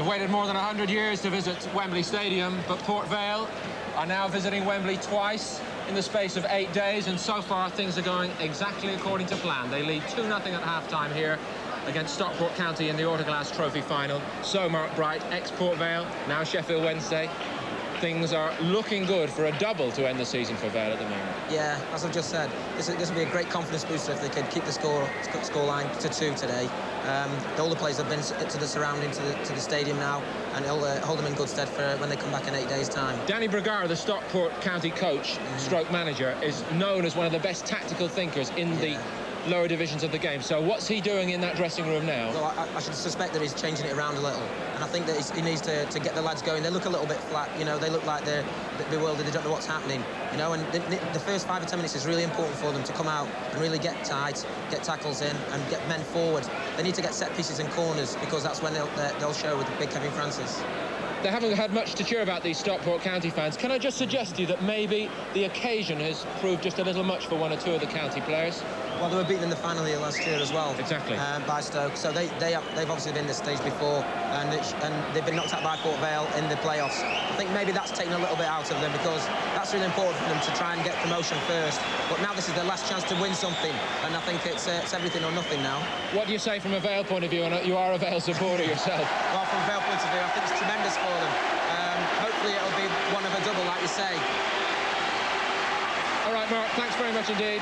waited more than 100 years to visit Wembley Stadium, but Port Vale are now visiting Wembley twice in the space of 8 days, and so far things are going exactly according to plan. They lead 2-0 at half-time here against Stockport County in the Autoglass Trophy final. So Mark Bright, ex-Port Vale, now Sheffield Wednesday. Things are looking good for a double to end the season for Vale at the moment. Yeah, as I've just said, this will be a great confidence booster if they could keep the scoreline to 2 today. All the players have been to the surrounding, to the stadium now, and it'll hold them in good stead for when they come back in 8 days' time. Danny Bragara, the Stockport County coach, stroke manager, is known as one of the best tactical thinkers in the lower divisions of the game. So what's he doing in that dressing room now? Well, I should suspect that he's changing it around a little, and I think that he needs to get the lads going. They look a little bit flat, you know, they look like they're bewildered, they don't know what's happening, you know, and the first 5 or 10 minutes is really important for them to come out and really get tight, get tackles in and get men forward. They need to get set pieces and corners, because that's when they'll show with the big Kevin Francis. They haven't had much to cheer about, these Stockport County fans. Can I just suggest to you that maybe the occasion has proved just a little much for 1 or 2 of the county players? Well, they were beaten in the final here last year as well. Exactly. By Stoke. So they've obviously been this stage before, and they've been knocked out by Port Vale in the playoffs. I think maybe that's taken a little bit out of them, because that's really important for them to try and get promotion first. But now this is their last chance to win something, and I think it's everything or nothing now. What do you say from a Vale point of view? And you are a Vale supporter yourself. Well, from a Vale point of view, I think it's tremendous for them. Hopefully it'll be one of a double, like you say. All right, Mark, thanks very much indeed.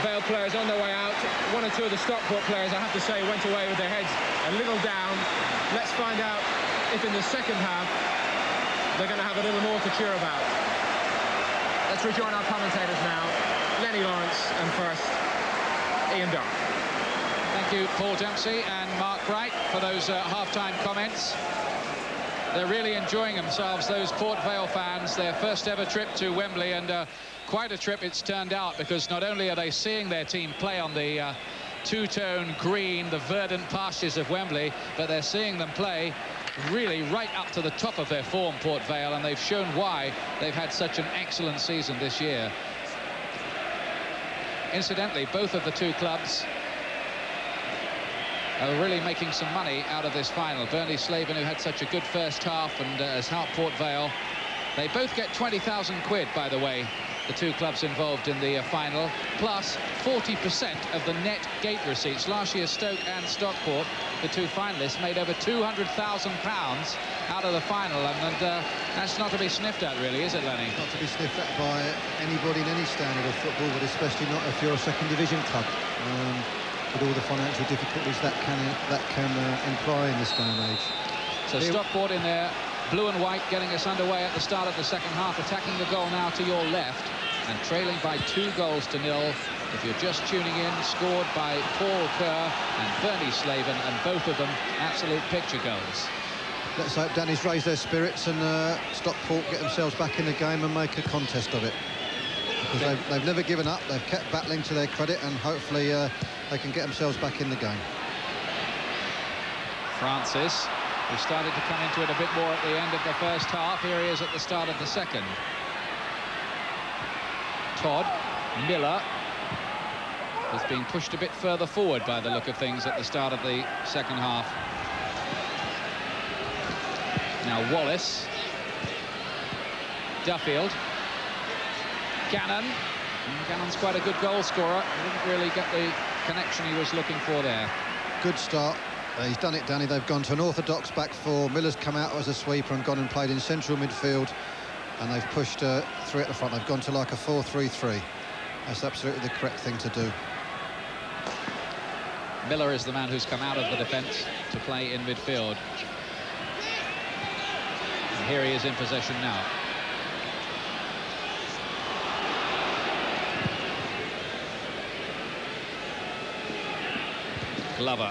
Vale players on their way out. 1 or 2 of the Stockport players, I have to say, went away with their heads a little down. Let's find out if in the second half they're going to have a little more to cheer about. Let's rejoin our commentators now. Lenny Lawrence, and first, Ian Dark. Thank you, Paul Dempsey and Mark Bright, for those half-time comments. They're really enjoying themselves, those Port Vale fans, their first ever trip to Wembley, and quite a trip it's turned out, because not only are they seeing their team play on the two-tone green, the verdant pastures of Wembley, but they're seeing them play really right up to the top of their form, Port Vale, and they've shown why they've had such an excellent season this year. Incidentally, both of the 2 clubs are really making some money out of this final. Bernie Slaven, who had such a good first half, and has helped Port Vale. They both get 20,000 quid, by the way, the 2 clubs involved in the final, plus 40% of the net gate receipts. Last year, Stoke and Stockport, the 2 finalists, made over £200,000 out of the final, and that's not to be sniffed at, really, is it, Lenny? Not to be sniffed at by anybody in any standard of football, but especially not if you're a second division club. With all the financial difficulties that can imply in this day and age. So Stockport in there, blue and white, getting us underway at the start of the second half, attacking the goal now to your left, and trailing by 2-0. If you're just tuning in, scored by Paul Kerr and Bernie Slaven, and both of them absolute picture goals. Let's hope Danny's raised their spirits and Stockport get themselves back in the game and make a contest of it. Because they've never given up, they've kept battling to their credit, and hopefully they can get themselves back in the game. Francis, who started to come into it a bit more at the end of the first half. Here he is at the start of the second. Todd Miller has been pushed a bit further forward by the look of things at the start of the second half. Now Wallace, Duffield, Gannon. Gannon's quite a good goal scorer. He didn't really get the connection he was looking for there. Good start. He's done it, Danny. They've gone to an orthodox back 4. Miller's come out as a sweeper and gone and played in central midfield, and they've pushed 3 at the front. They've gone to like a 4-3-3. That's absolutely the correct thing to do. Miller is the man who's come out of the defence to play in midfield. And here he is in possession now. Glover.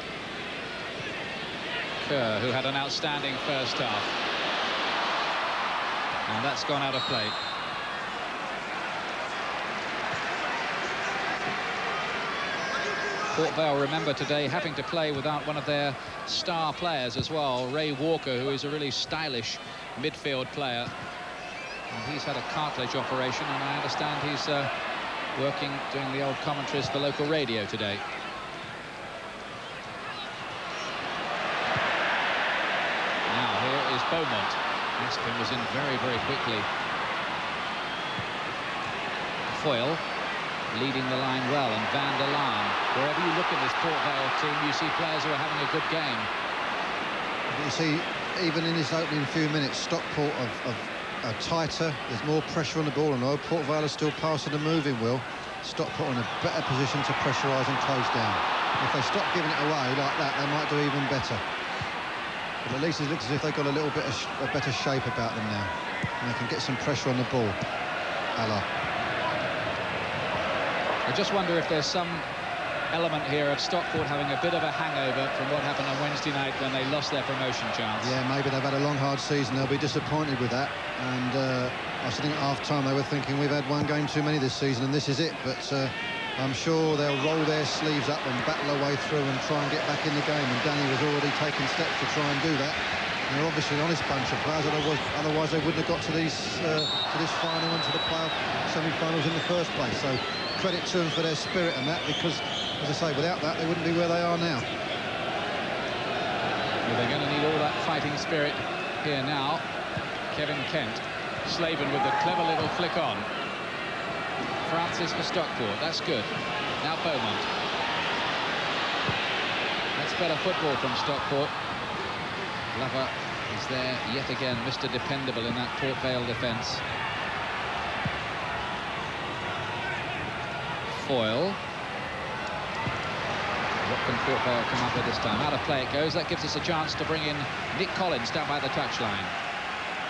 Kerr, who had an outstanding first half. And that's gone out of play. Port Vale, remember, today having to play without one of their star players as well, Ray Walker, who is a really stylish midfield player. And he's had a cartilage operation, and I understand he's working, doing the old commentaries for local radio today. is Beaumont. Aspin was in very, very quickly. Foyle leading the line well, and Van der Laan. Wherever you look in this Port Vale team, you see players who are having a good game. You see, even in his opening few minutes, Stockport are tighter, there's more pressure on the ball, and although Port Vale is still passing and moving well, Stockport are in a better position to pressurise and close down. If they stop giving it away like that, they might do even better. But at least it looks as if they've got a little bit of a better shape about them now, and they can get some pressure on the ball. Allah. I just wonder if there's some element here of Stockport having a bit of a hangover from what happened on Wednesday night when they lost their promotion chance. Yeah, maybe they've had a long, hard season. They'll be disappointed with that. And I think at half-time they were thinking we've had one game too many this season and this is it. But I'm sure they'll roll their sleeves up and battle their way through and try and get back in the game. And Danny was already taking steps to try and do that. And they're obviously an honest bunch of players, otherwise they wouldn't have got to this final and to the playoff semi-finals in the first place. So credit to them for their spirit and that, because, as I say, without that, they wouldn't be where they are now. Well, they're going to need all that fighting spirit here now. Kevin Kent, Slaven with a clever little flick on. Francis for Stockport, that's good. Now Beaumont. That's better football from Stockport. Glover is there yet again, Mr. Dependable in that Port Vale defence. Foyle. What can Port Vale come up with this time? Out of play it goes. That gives us a chance to bring in Nick Collins down by the touchline.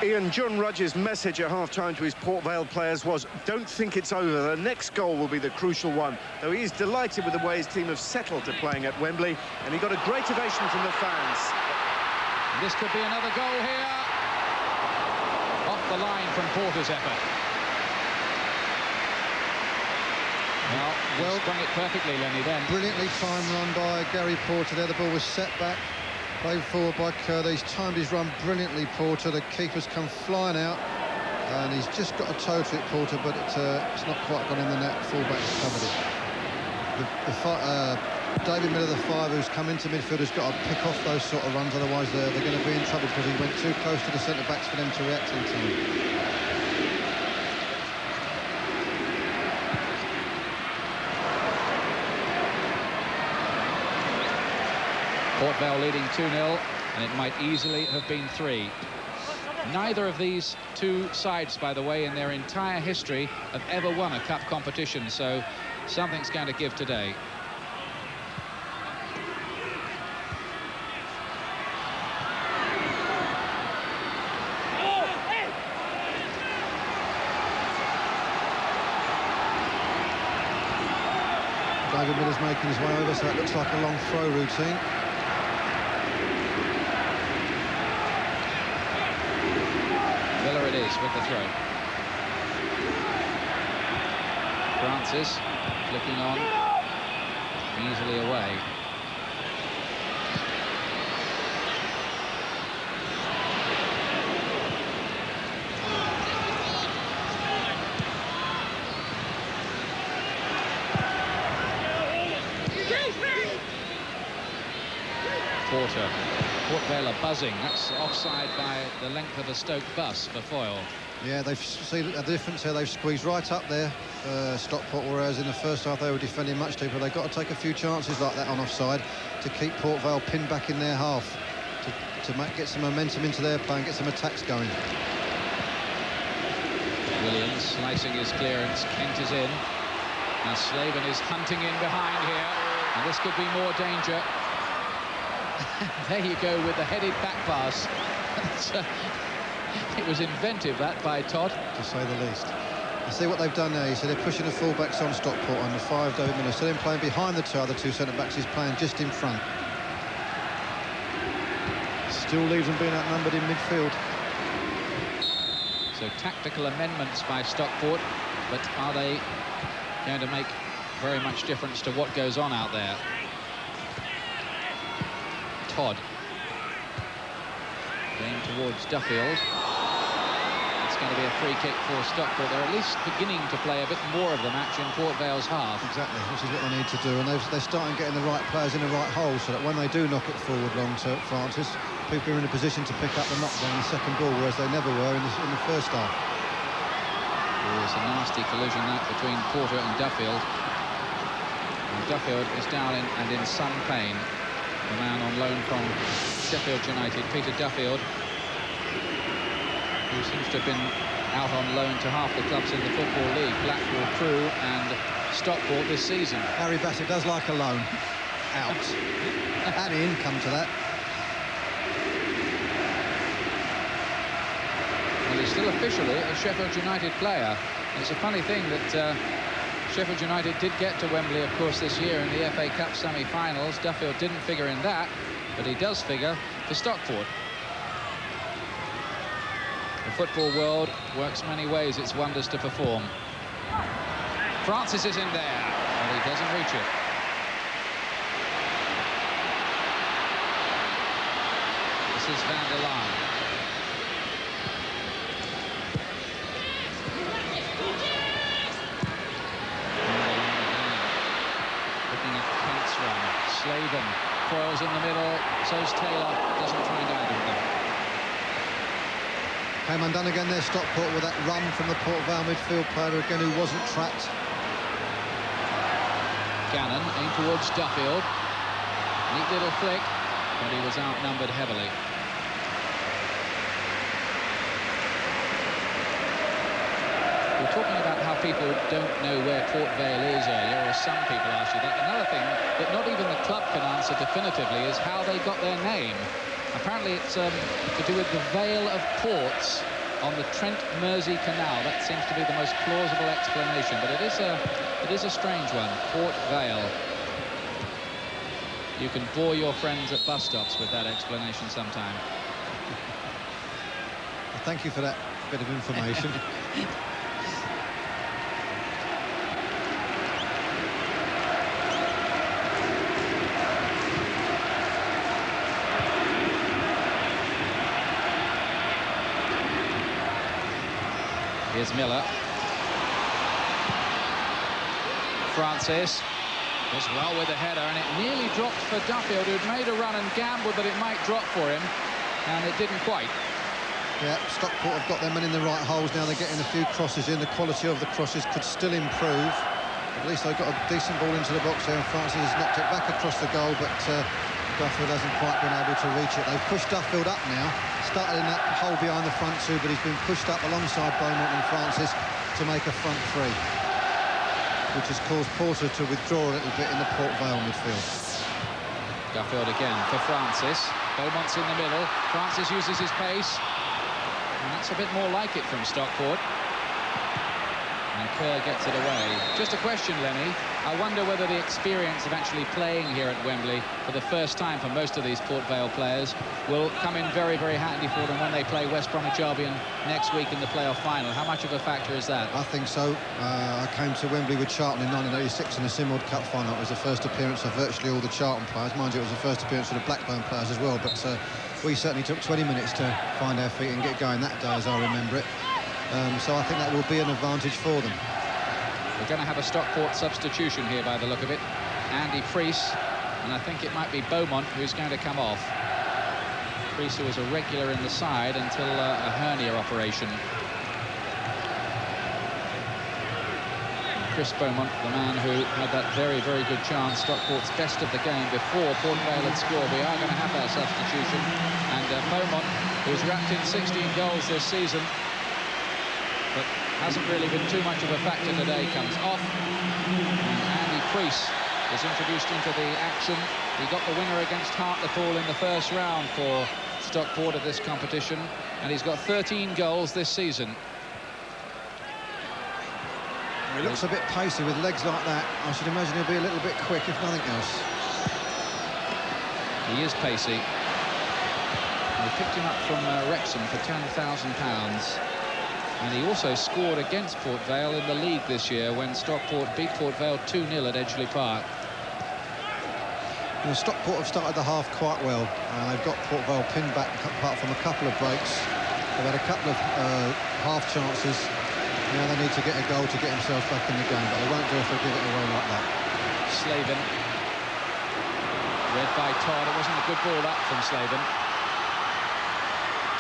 Ian, John Rudge's message at half-time to his Port Vale players was, don't think it's over. The next goal will be the crucial one. Though he is delighted with the way his team have settled to playing at Wembley, and he got a great ovation from the fans. This could be another goal here. Off the line from Porter's effort. Well, sprung it perfectly, Lenny, then. Brilliantly timed run by Gary Porter there. The ball was set back, played forward by Kerr. He's timed his run brilliantly, Porter. The keeper's come flying out, and he's just got a toe to it, Porter, but it's not quite gone in the net. Fullback's covered it. David Miller, the five, who's come into midfield, has got to pick off those sort of runs, otherwise they're going to be in trouble because he went too close to the centre-backs for them to react in time. Port Vale leading 2-0, and it might easily have been 3. Neither of these two sides, by the way, in their entire history, have ever won a cup competition, so something's going to give today. David Miller's making his way over, so it looks like a long throw routine. Miller it is with the throw. Francis flicking on, easily away. Porter. Port Vale are buzzing. That's offside by the length of a Stoke bus for Foyle. Yeah, they've seen a difference here. They've squeezed right up there, Stockport, whereas in the first half they were defending much deeper. They've got to take a few chances like that on offside to keep Port Vale pinned back in their half, to get some momentum into their play and get some attacks going. Williams slicing his clearance. Kent is in. Now Slaven is hunting in behind here, and this could be more danger. There you go with the headed back pass. It was inventive, that, by Todd, to say the least. You see what they've done there. You see they're pushing the full-backs on Stockport on the 5, David Miller. Instead of playing behind the other two centre-backs, he's playing just in front. Still leaves them being outnumbered in midfield. So tactical amendments by Stockport, but are they going to make very much difference to what goes on out there? Todd going towards Duffield. It's going to be a free kick for Stockport. They're at least beginning to play a bit more of the match in Port Vale's half. Exactly, which is what they need to do, and they're starting getting the right players in the right holes so that when they do knock it forward long to Francis, people are in a position to pick up the knockdown in the second ball, whereas they never were in the first half. It was a nasty collision that between Porter and Duffield. And Duffield is down and in some pain. The man on loan from Sheffield United, Peter Duffield, who seems to have been out on loan to half the clubs in the Football League, Blackpool, Crewe and Stockport this season. Harry Bassett does like a loan. Out. And in, come to that. Well, he's still officially a Sheffield United player. And it's a funny thing that Sheffield United did get to Wembley, of course, this year in the FA Cup semi-finals. Duffield didn't figure in that, but he does figure for Stockport. The football world works many ways its wonders to perform. Francis is in there, but he doesn't reach it. This is Van der Laan. Looking at Kent's run. Slaven foils in the middle, so's Taylor, doesn't find either of them. Came undone again there, Stockport, with that run from the Port Vale midfield player again who wasn't tracked. Gannon aimed towards Duffield. Neat little flick, but he was outnumbered heavily. We're talking about how people don't know where Port Vale is earlier, or some people ask you that. Another thing that not even the club can answer definitively is how they got their name. Apparently it's to do with the Vale of Ports on the Trent-Mersey Canal. That seems to be the most plausible explanation, but it is a strange one. Port Vale. You can bore your friends at bus stops with that explanation sometime. Well, thank you for that bit of information. Here's Miller. Francis does well with the header, and it nearly dropped for Duffield, who'd made a run and gambled that it might drop for him, and it didn't quite. Yeah, Stockport have got their men in the right holes now. They're getting a few crosses in. The quality of the crosses could still improve. At least they've got a decent ball into the box here, and Francis has knocked it back across the goal, but Duffield hasn't quite been able to reach it. They've pushed Duffield up now. Started in that hole behind the front two, but he's been pushed up alongside Beaumont and Francis to make a front three, which has caused Porter to withdraw a little bit in the Port Vale midfield. Duffield again for Francis. Beaumont's in the middle. Francis uses his pace, and that's a bit more like it from Stockport. And Kerr gets it away. Just a question, Lenny. I wonder whether the experience of actually playing here at Wembley for the first time for most of these Port Vale players will come in very, very handy for them when they play West Bromwich Albion next week in the playoff final. How much of a factor is that? I think so. I came to Wembley with Charlton in 1986 in the Simod Cup final. It was the first appearance of virtually all the Charlton players. Mind you, it was the first appearance of the Blackburn players as well, but we certainly took 20 minutes to find our feet and get going that day, as I remember it. So I think that will be an advantage for them. We're going to have a Stockport substitution here by the look of it. Andy Priest, and I think it might be Beaumont who's going to come off. Priest, who was a regular in the side until a hernia operation. Chris Beaumont, the man who had that very, very good chance, Stockport's best of the game before Port Vale had scored. We are going to have that substitution. And Beaumont, who's wrapped in 16 goals this season, but hasn't really been too much of a factor today, comes off. And Andy Priest is introduced into the action. He got the winner against Hartlepool in the first round for Stockport of this competition, and he's got 13 goals this season. He looks a bit pacey with legs like that. I should imagine he'll be a little bit quick, if nothing else. He is pacey. We picked him up from Wrexham for £10,000. And he also scored against Port Vale in the league this year when Stockport beat Port Vale 2-0 at Edgeley Park. Well, Stockport have started the half quite well. They've got Port Vale pinned back apart from a couple of breaks. They've had a couple of half chances. Now they need to get a goal to get themselves back in the game, but they won't do if they give it away like that. Slaven. Read by Todd. It wasn't a good ball up from Slaven.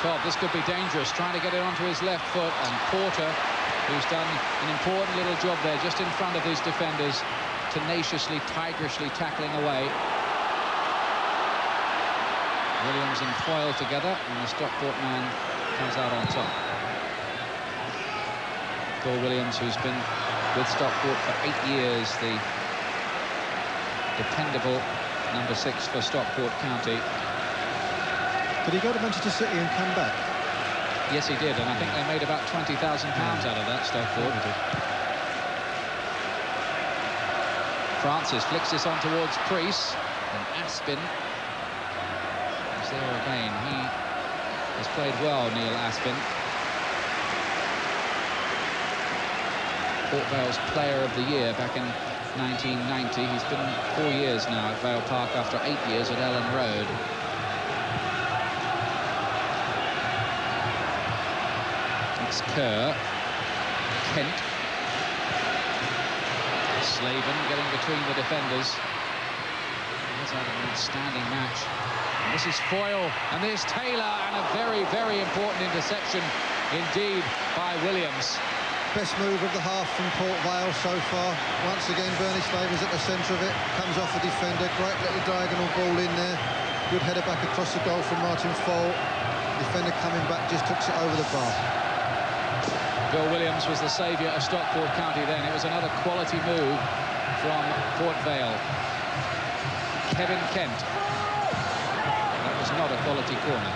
Todd, this could be dangerous, trying to get it onto his left foot, and Porter, who's done an important little job there, just in front of his defenders, tenaciously, tigerishly tackling away. Williams and Foyle together, and the Stockport man comes out on top. Paul Williams, who's been with Stockport for 8 years, the dependable number 6 for Stockport County. Did he go to Manchester City and come back? Yes, he did, and I think they made about £20,000 out of that, Stockport. Francis flicks this on towards Priest, and Aspin is there again. He has played well, Neil Aspin. Port Vale's Player of the Year back in 1990. He's been 4 years now at Vale Park after 8 years at Ellen Road. It's Kerr, Kent, Slaven getting between the defenders. He's had an outstanding match. And this is Foyle, and there's Taylor, and a very, very important interception indeed by Williams. Best move of the half from Port Vale so far. Once again, Bernie Slaven's at the centre of it, comes off the defender, great little diagonal ball in there. Good header back across the goal from Martin Foyle. Defender coming back, just hooks it over the bar. Bill Williams was the saviour of Stockport County then. It was another quality move from Port Vale. Kevin Kent. That was not a quality corner.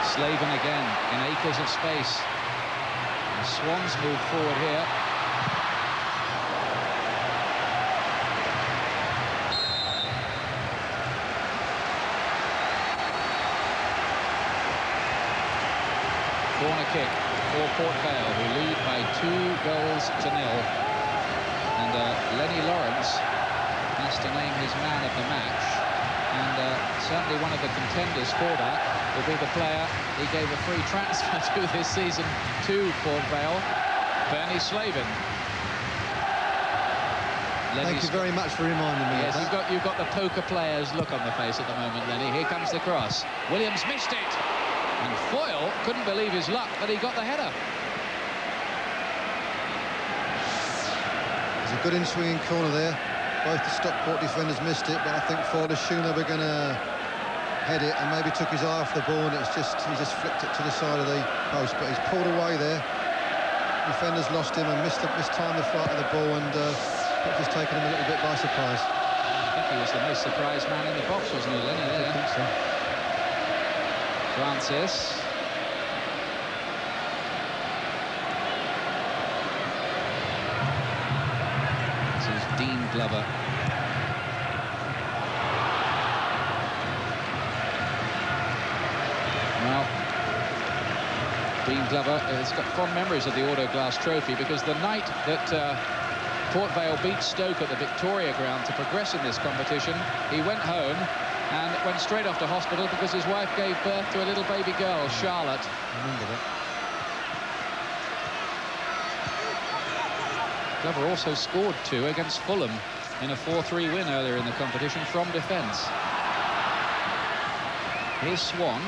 Slaven again in acres of space. The Swans move forward here. Corner kick for Port Vale, who lead by 2 goals to 0. And Lenny Lawrence has to name his man of the match. And certainly one of the contenders for that will be the player he gave a free transfer to this season to Port Vale, Bernie Slaven. Thank you very much for reminding me Yes, of that. you've got the poker player's look on the face at the moment, Lenny. Here comes the cross. Williams missed it. And Foyle couldn't believe his luck that he got the header. There's a good in-swinging corner there. Both the Stockport defenders missed it, but I think Foyle assumed they were going to head it and maybe took his eye off the ball, and he just flicked it to the side of the post. But he's pulled away there. Defenders lost him and mistimed the flight of the ball, and just taken him a little bit by surprise. I think he was the most surprised man in the box, wasn't he, Lenny? I think so. Francis. This is Dean Glover. Well, Dean Glover has got fond memories of the Autoglass trophy, because the night that Port Vale beat Stoke at the Victoria Ground to progress in this competition, he went home and went straight off to hospital because his wife gave birth to a little baby girl, Charlotte. I remember that. Glover also scored 2 against Fulham in a 4-3 win earlier in the competition from defence. Here's Swan.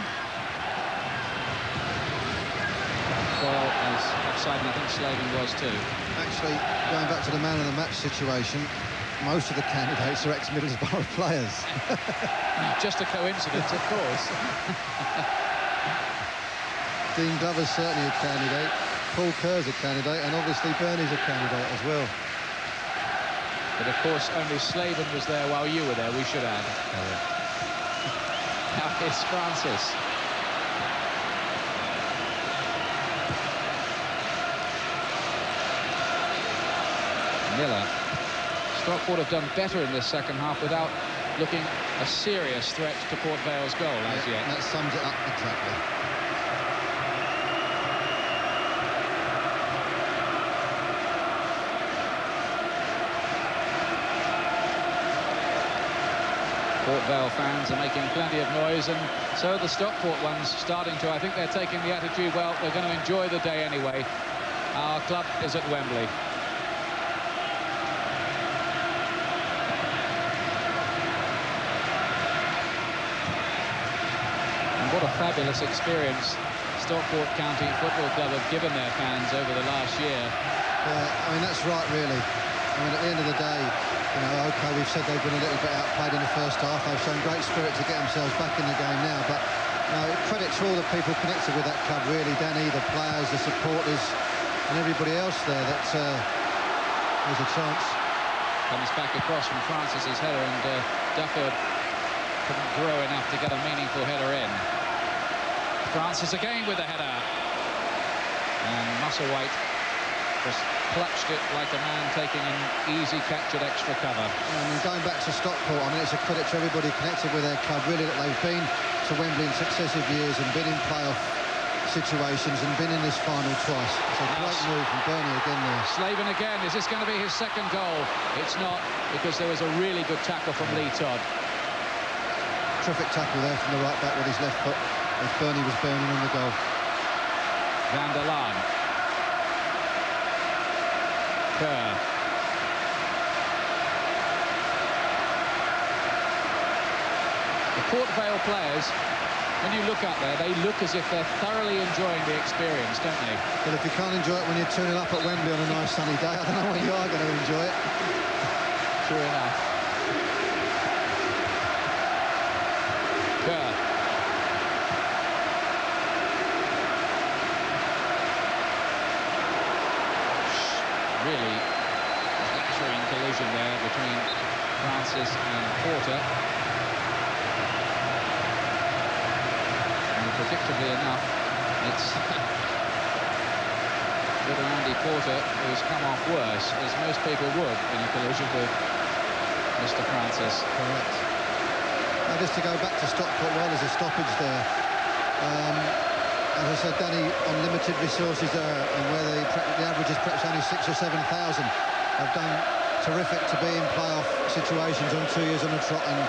Foyle is offside, and I think Slaven was too. Actually, going back to the man of the match situation, most of the candidates are ex-Middlesbrough players. Just a coincidence, of course. Dean Glover's certainly a candidate, Paul Kerr's a candidate, and obviously Bernie's a candidate as well. But of course, only Slaven was there while you were there, we should add. Oh, yeah. Now here's Francis. Miller. Stockport have done better in this second half without looking a serious threat to Port Vale's goal as yet. That sums it up exactly. Port Vale fans are making plenty of noise, and so are the Stockport ones starting to. I think they're taking the attitude, well, we're going to enjoy the day anyway. Our club is at Wembley. what a fabulous experience Stockport County Football Club have given their fans over the last year. Yeah, I mean, that's right, really. I mean, at the end of the day, you know, OK, we've said they've been a little bit outplayed in the first half. They've shown great spirit to get themselves back in the game now. But, you know, credit to all the people connected with that club, really, Danny, the players, the supporters, and everybody else there. That there's a chance. Comes back across from Francis's header, and Dufford couldn't grow enough to get a meaningful header in. Francis again with the header. And Musselwhite just clutched it like a man taking an easy captured extra cover. I mean, going back to Stockport, I mean, it's a credit to everybody connected with their club, really, that they've been to Wembley in successive years and been in playoff situations and been in this final twice. It's a great move from Bernie again there. Slavin again. Is this going to be his second goal? It's not, because there was a really good tackle from Lee Todd. Terrific tackle there from the right back with his left foot as Bernie was burning on the goal. Van der Laan. Kerr. The Port Vale players, when you look up there, they look as if they're thoroughly enjoying the experience, don't they? Well, if you can't enjoy it when you're 2-0 up at Wembley on a nice sunny day, I don't know when you are going to enjoy it. True enough. Kerr. Really clattering collision there between Francis and Porter. And predictably enough, it's little Andy Porter who's come off worse, as most people would in a collision with Mr. Francis. Correct. Now, just to go back to Stockport, well, there's a stoppage there. As I said, Danny, on limited resources there, and where the average is perhaps only 6,000 or 7,000, have done terrific to be in playoff situations on 2 years on the trot and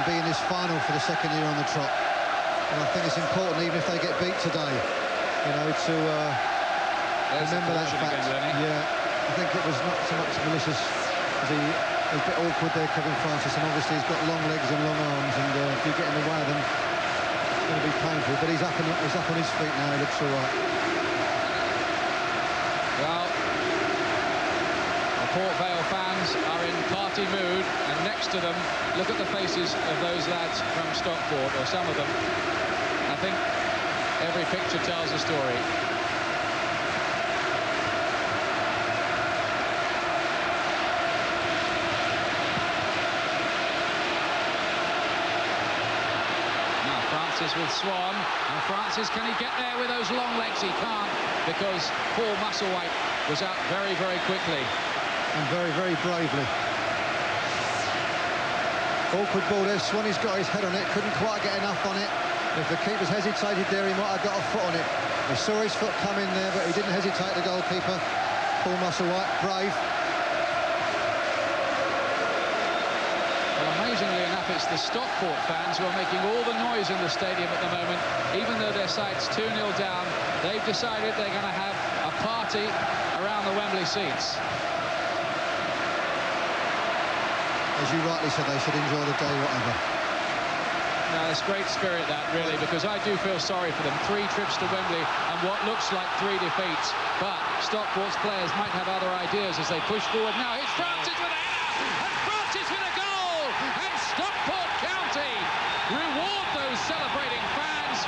be in this final for the second year on the trot. And I think it's important, even if they get beat today, you know, to remember that fact. Yeah, I think it was not so much malicious as he was a bit awkward there, Kevin Francis, and obviously he's got long legs and long arms, and if you get in the way of them, it's going to be painful. But he's up on his feet now. He looks all right. Well, the Port Vale fans are in party mood, and next to them, look at the faces of those lads from Stockport, or some of them. I think every picture tells a story. With Swan, and Francis, can he get there with those long legs? He can't, because Paul Musselwhite was out very, very quickly. And very, very bravely. Awkward ball there. Swanee's got his head on it, couldn't quite get enough on it. If the keeper's hesitated there, he might have got a foot on it. We saw his foot come in there, but he didn't hesitate, the goalkeeper. Paul Musselwhite, brave. Amazingly enough, it's the Stockport fans who are making all the noise in the stadium at the moment. Even though their side's 2-0 down, they've decided they're going to have a party around the Wembley seats. As you rightly said, they should enjoy the day, whatever. No, it's great spirit, that, really, because I do feel sorry for them. 3 trips to Wembley and what looks like 3 defeats. But Stockport's players might have other ideas as they push forward. Now it's Francis with a header! And Francis with a goal! And Stockport County reward those celebrating fans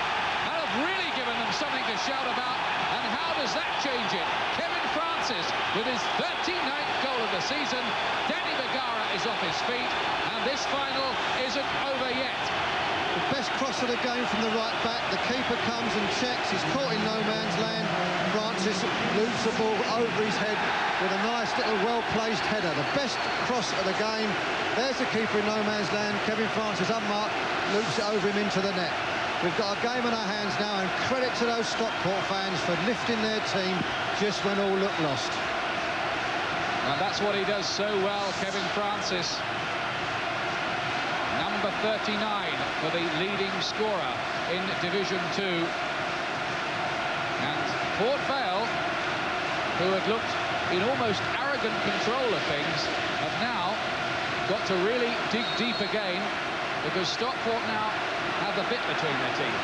and have really given them something to shout about. And how does that change it? Kevin Francis with his 39th goal of the season. Danny Bergara is off his feet, and this final isn't over yet. The best cross of the game from the right back. The keeper comes and checks. He's caught in no man's land. Francis loops the ball over his head with a nice little well-placed header. The best cross of the game. There's the keeper in no man's land. Kevin Francis, unmarked, loops it over him into the net. We've got a game in our hands now, and credit to those Stockport fans for lifting their team just when all looked lost. And that's what he does so well, Kevin Francis. Number 39 for the leading scorer in Division 2. And Port Vale, who had looked in almost arrogant control of things, have now got to really dig deep again, because Stockport now have the bit between their teeth.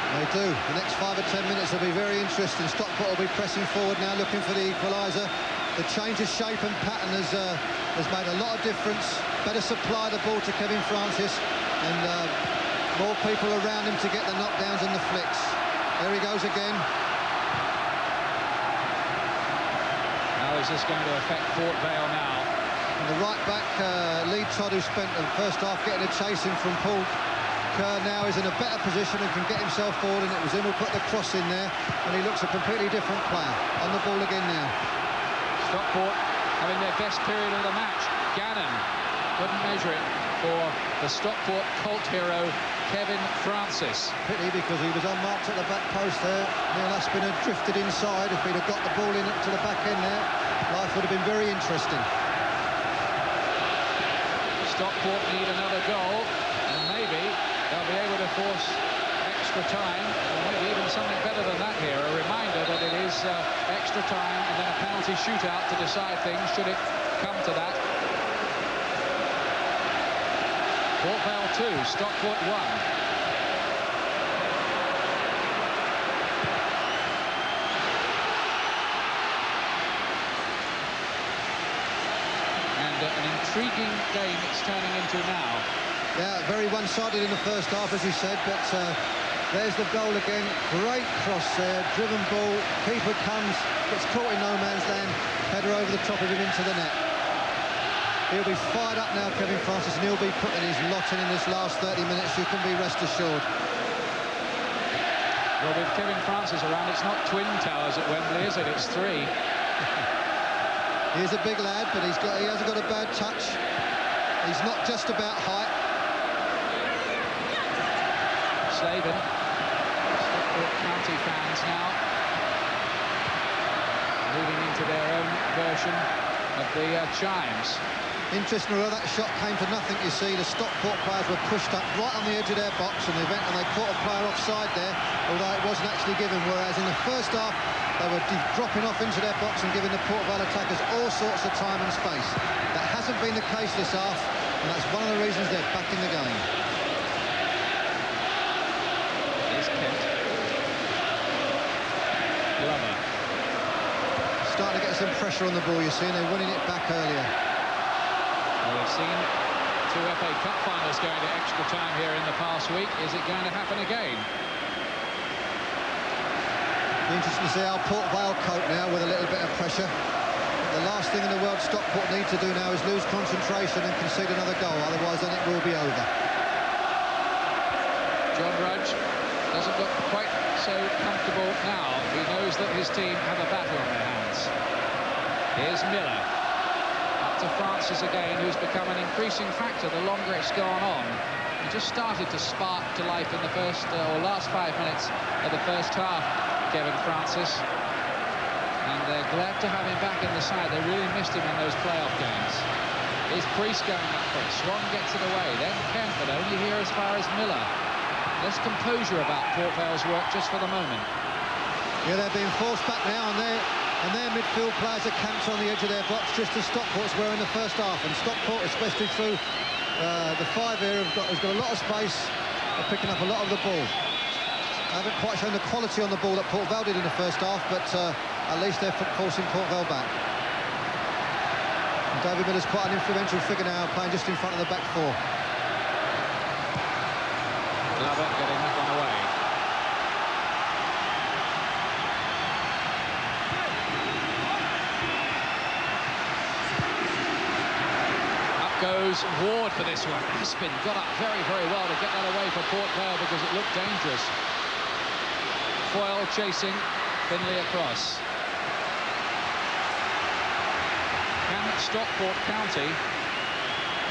They do. The next 5 or 10 minutes will be very interesting. Stockport will be pressing forward now, looking for the equaliser. The change of shape and pattern has made a lot of difference. Better supply the ball to Kevin Francis, and more people around him to get the knockdowns and the flicks. There he goes again. How is this going to affect Port Vale now? And the right-back, Lee Todd, who spent the first half getting a chasing from Paul Kerr, now is in a better position and can get himself forward, and it was him who put the cross in there, and he looks a completely different player. On the ball again now. Stockport having their best period of the match. Gannon couldn't measure it for the Stockport cult hero, Kevin Francis. Pity, because he was unmarked at the back post there. Neil Aspin had drifted inside. If he'd have got the ball in to the back end there, life would have been very interesting. Stockport need another goal, and maybe they'll be able to force extra time, or maybe even something better than that here. A reminder that it is extra time and then a penalty shootout to decide things, should it come to that. Port Vale 2, Stockport 1. An intriguing game it's turning into now. Yeah, very one-sided in the first half, as you said, but there's the goal again. Great cross there, driven ball, keeper comes, gets caught in no man's land, header over the top of him into the net. He'll be fired up now, Kevin Francis, and he'll be putting his lot in this last 30 minutes, you can be rest assured. Well, with Kevin Francis around, it's not twin towers at Wembley, is it? It's 3. He's a big lad, but he hasn't got a bad touch. He's not just about height. Slaven, Stockport County fans now, moving into their own version of the chimes. Interesting, well, that shot came to nothing, you see. The Stockport players were pushed up right on the edge of their box, and they caught a player offside there, although it wasn't actually given, whereas in the first half, they were dropping off into their box and giving the Port Vale attackers all sorts of time and space. That hasn't been the case this half, and that's one of the reasons they're back in the game. Here's Kent. Glover. Starting to get some pressure on the ball, you see, and they're winning it back earlier. Well, we've seen 2 FA Cup finals going to extra time here in the past week. Is it going to happen again? Be interesting to see how Port Vale cope now with a little bit of pressure. The last thing in the world Stockport need to do now is lose concentration and concede another goal, otherwise then it will be over. John Rudge doesn't look quite so comfortable now. He knows that his team have a battle on their hands. Here's Miller. Up to Francis again, who's become an increasing factor the longer it's gone on. He just started to spark to life in the first or last 5 minutes of the first half, Kevin Francis. And they're glad to have him back in the side. They really missed him in those playoff games. Here's Priest going up for it. Swan gets it away. Then Kent, but only here as far as Miller. Less composure about Port Vale's work just for the moment. Yeah, they're being forced back now, and their midfield players are camped on the edge of their box, just as Stockport's were in the first half. And Stockport, especially through the 5 here, has got a lot of space. They're picking up a lot of the ball. I haven't quite shown the quality on the ball that Port Vale did in the first half, but at least they're forcing Port Vale back. And David Miller's quite an influential figure now, playing just in front of the back 4. Glover getting that one away. Up goes Ward for this one. Aspin got up very, very well to get that away for Port Vale because it looked dangerous. Foyle chasing, Finley across. Can Stockport County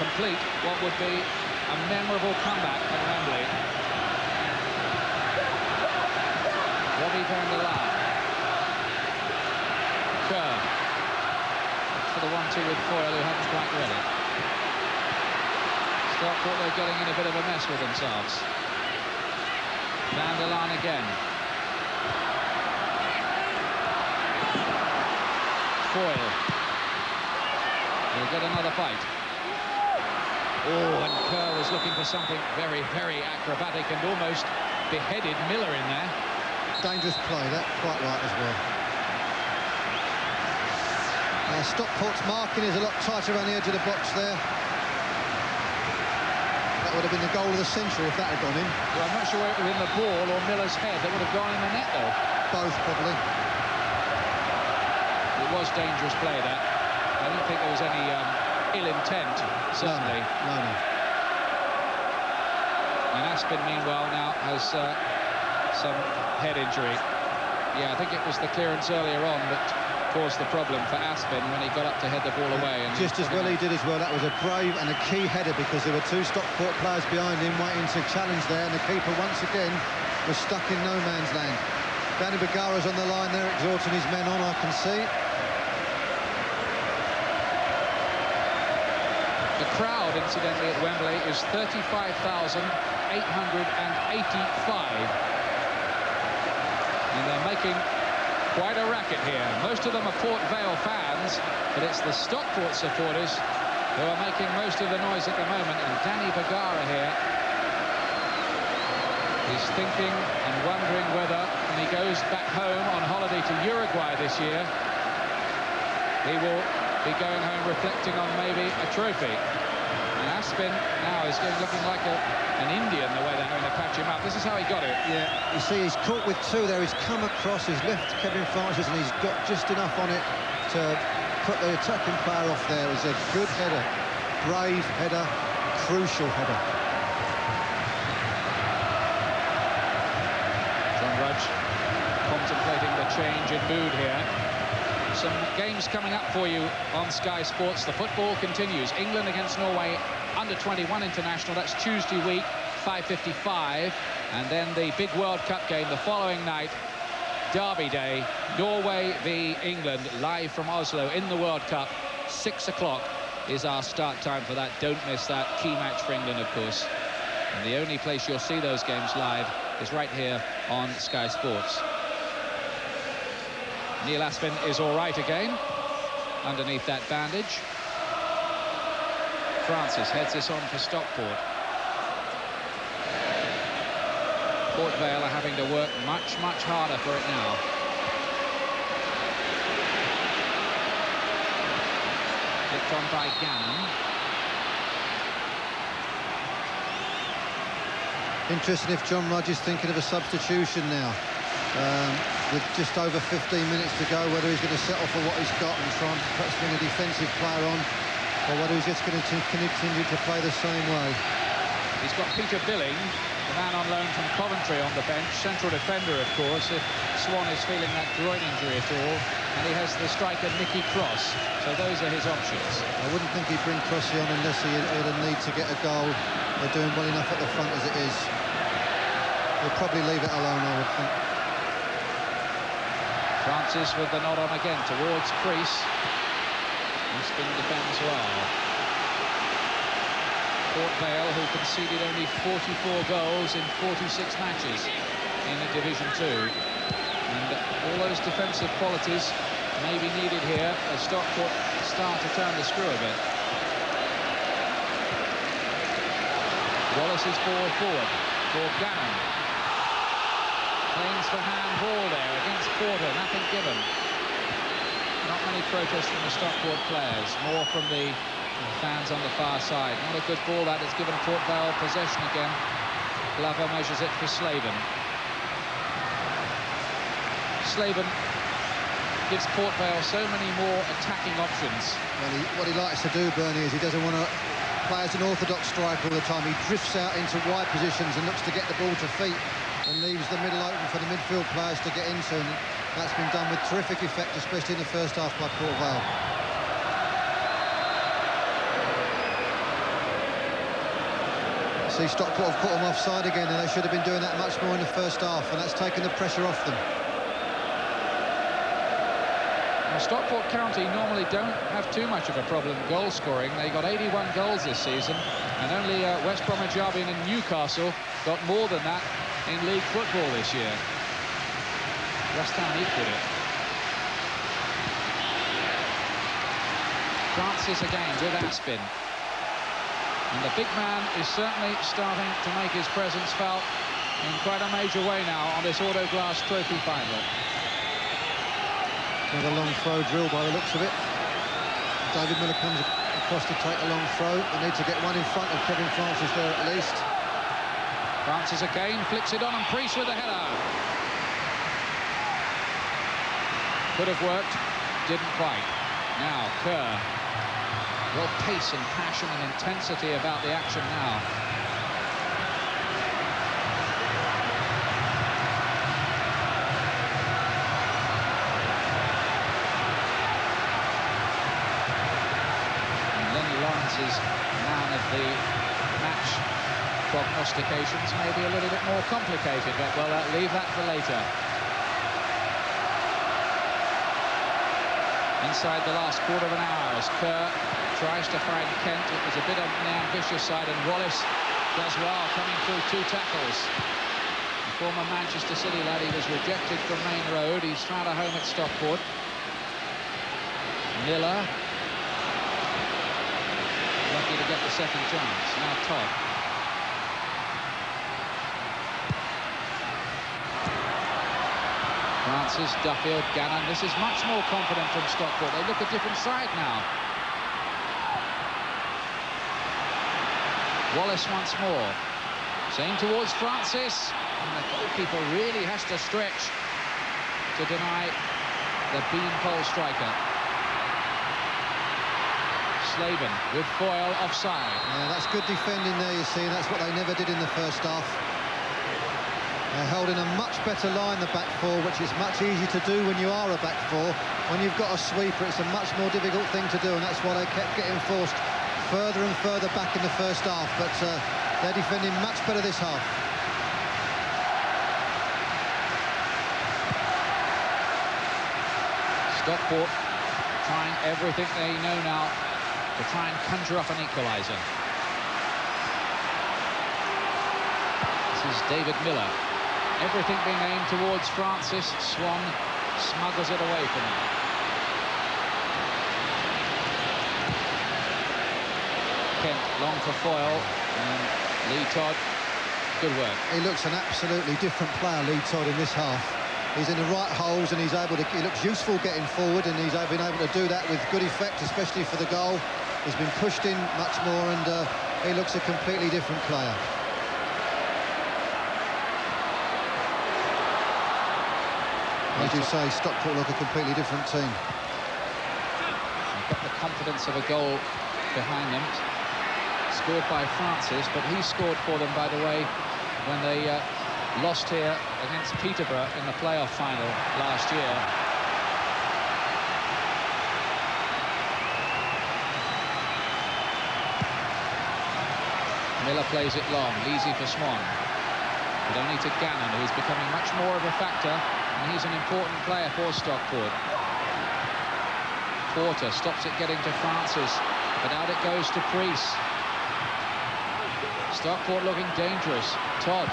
complete what would be a memorable comeback at Wembley? Robbie van der Laan. Kerr. For the 1-2 with Foyle, who hadn't quite read it. Stockport, they're getting in a bit of a mess with themselves. Van der Laan again. Foyle. He'll get another fight. Oh, and Kerr was looking for something very, very acrobatic and almost beheaded Miller in there. Dangerous play, that quite right as well. Stockport's marking is a lot tighter around the edge of the box there. That would have been the goal of the century if that had gone in. Well, I'm not sure whether it was in the ball or Miller's head that would have gone in the net, though. Both, probably. It was dangerous play, that. I don't think there was any ill intent, certainly. No. And Aspin, meanwhile, now has some head injury. Yeah, I think it was the clearance earlier on that caused the problem for Aspin when he got up to head the ball away. And just as well he did as well. That was a brave and a key header because there were two Stockport players behind him waiting to challenge there, and the keeper once again was stuck in no man's land. Danny Bergara's on the line there, exhorting his men on, I can see. The crowd, incidentally, at Wembley is 35,885. And they're making quite a racket here. Most of them are Port Vale fans, but it's the Stockport supporters who are making most of the noise at the moment. And Danny Bergara here is thinking and wondering whether, when he goes back home on holiday to Uruguay this year, he will be going home reflecting on maybe a trophy. And Aspin now is looking like an Indian, the way they're having to patch him up. This is how he got it. Yeah, you see he's caught with two there. He's come across, he's left Kevin Francis, and he's got just enough on it to put the attacking player off there. It was a good header, brave header, crucial header. John Rudge contemplating the change in mood here. Some games coming up for you on Sky Sports. The football continues. England against Norway, under-21 international. That's Tuesday week, 5:55. And then the big World Cup game the following night, Derby Day, Norway v England, live from Oslo in the World Cup. 6 o'clock is our start time for that. Don't miss that. Key match for England, of course. And the only place you'll see those games live is right here on Sky Sports. Neil Aspin is all right again underneath that bandage. Francis heads this on for Stockport. Port Vale are having to work much harder for it now. Flicked on by Gannon. Interesting if John Rudge is thinking of a substitution now. With just over 15 minutes to go, whether he's going to settle for what he's got and try and perhaps bring a defensive player on, or whether he's just going to continue to play the same way. He's got Peter Billing, the man on loan from Coventry, on the bench, central defender, of course, if Swan is feeling that groin injury at all, and he has the striker Nicky Cross, so those are his options. I wouldn't think he'd bring Crossy on unless he had a need to get a goal. They're doing well enough at the front as it is. He'll probably leave it alone, I would think. Francis with the nod on again towards Crease. Aspin defends well. Port Vale, who conceded only 44 goals in 46 matches in Division 2. And all those defensive qualities may be needed here as Stockport start to turn the screw a bit. Wallace's ball forward for Gannon. Claims for handball there against Porter, nothing given. Not many protests from the Stockport players, more from the fans on the far side. Not a good ball that has given Port Vale possession again. Glover measures it for Slaven. Slaven gives Port Vale so many more attacking options. Well, what he likes to do, Bernie, is he doesn't want to play as an orthodox striker all the time. He drifts out into wide positions and looks to get the ball to feet, and leaves the middle open for the midfield players to get into, and that's been done with terrific effect, especially in the first half by Port Vale. See, Stockport have caught them offside again, and they should have been doing that much more in the first half, and that's taken the pressure off them. Now, Stockport County normally don't have too much of a problem goal scoring. They got 81 goals this season, and only West Bromwich Albion and Newcastle got more than that in league football this year. West Ham equalled it. Francis again with Aspin. And the big man is certainly starting to make his presence felt in quite a major way now on this Autoglass Trophy final. Another long throw drill by the looks of it. David Miller comes across to take a long throw. They need to get one in front of Kevin Francis there at least. Francis again, flicks it on, and Priest with a header. Could have worked, didn't quite. Now, Kerr. Real pace and passion and intensity about the action now. And Lenny Lawrence's man of the match prognostications may be a little bit more complicated, but well, leave that for later. Inside the last quarter of an hour as Kerr tries to find Kent. It was a bit on the ambitious side, and Wallace does well, coming through 2 tackles. The former Manchester City lad, he was rejected from Main Road. He's found a home at Stockport. Miller, lucky to get the second chance. Now Todd. Francis, Duffield, Gannon. This is much more confident from Stockport. They look a different side now. Wallace once more. Same towards Francis. And the goalkeeper really has to stretch to deny the beanpole striker. Slaven with foil offside. Yeah, that's good defending there, you see. That's what they never did in the first half. They're held in a much better line, the back four, which is much easier to do when you are a back four. When you've got a sweeper, it's a much more difficult thing to do, and that's why they kept getting forced further and further back in the first half. But they're defending much better this half. Stockport trying everything they know now to try and conjure up an equaliser. This is David Miller. Everything being aimed towards Francis. Swan smuggles it away from him. Kent long for foil, and Lee Todd, good work. He looks an absolutely different player, Lee Todd, in this half. He's in the right holes, and he looks useful getting forward, and he's been able to do that with good effect, especially for the goal. He's been pushed in much more, and he looks a completely different player. As you say, Stockport look a completely different team. They've got the confidence of a goal behind them. Scored by Francis, but he scored for them, by the way, when they lost here against Peterborough in the playoff final last year. Miller plays it long, easy for Swan, but only to Gannon, who is becoming much more of a factor, and he's an important player for Stockport. Porter stops it getting to Francis, but out it goes to Priest. Stockport looking dangerous. Todd.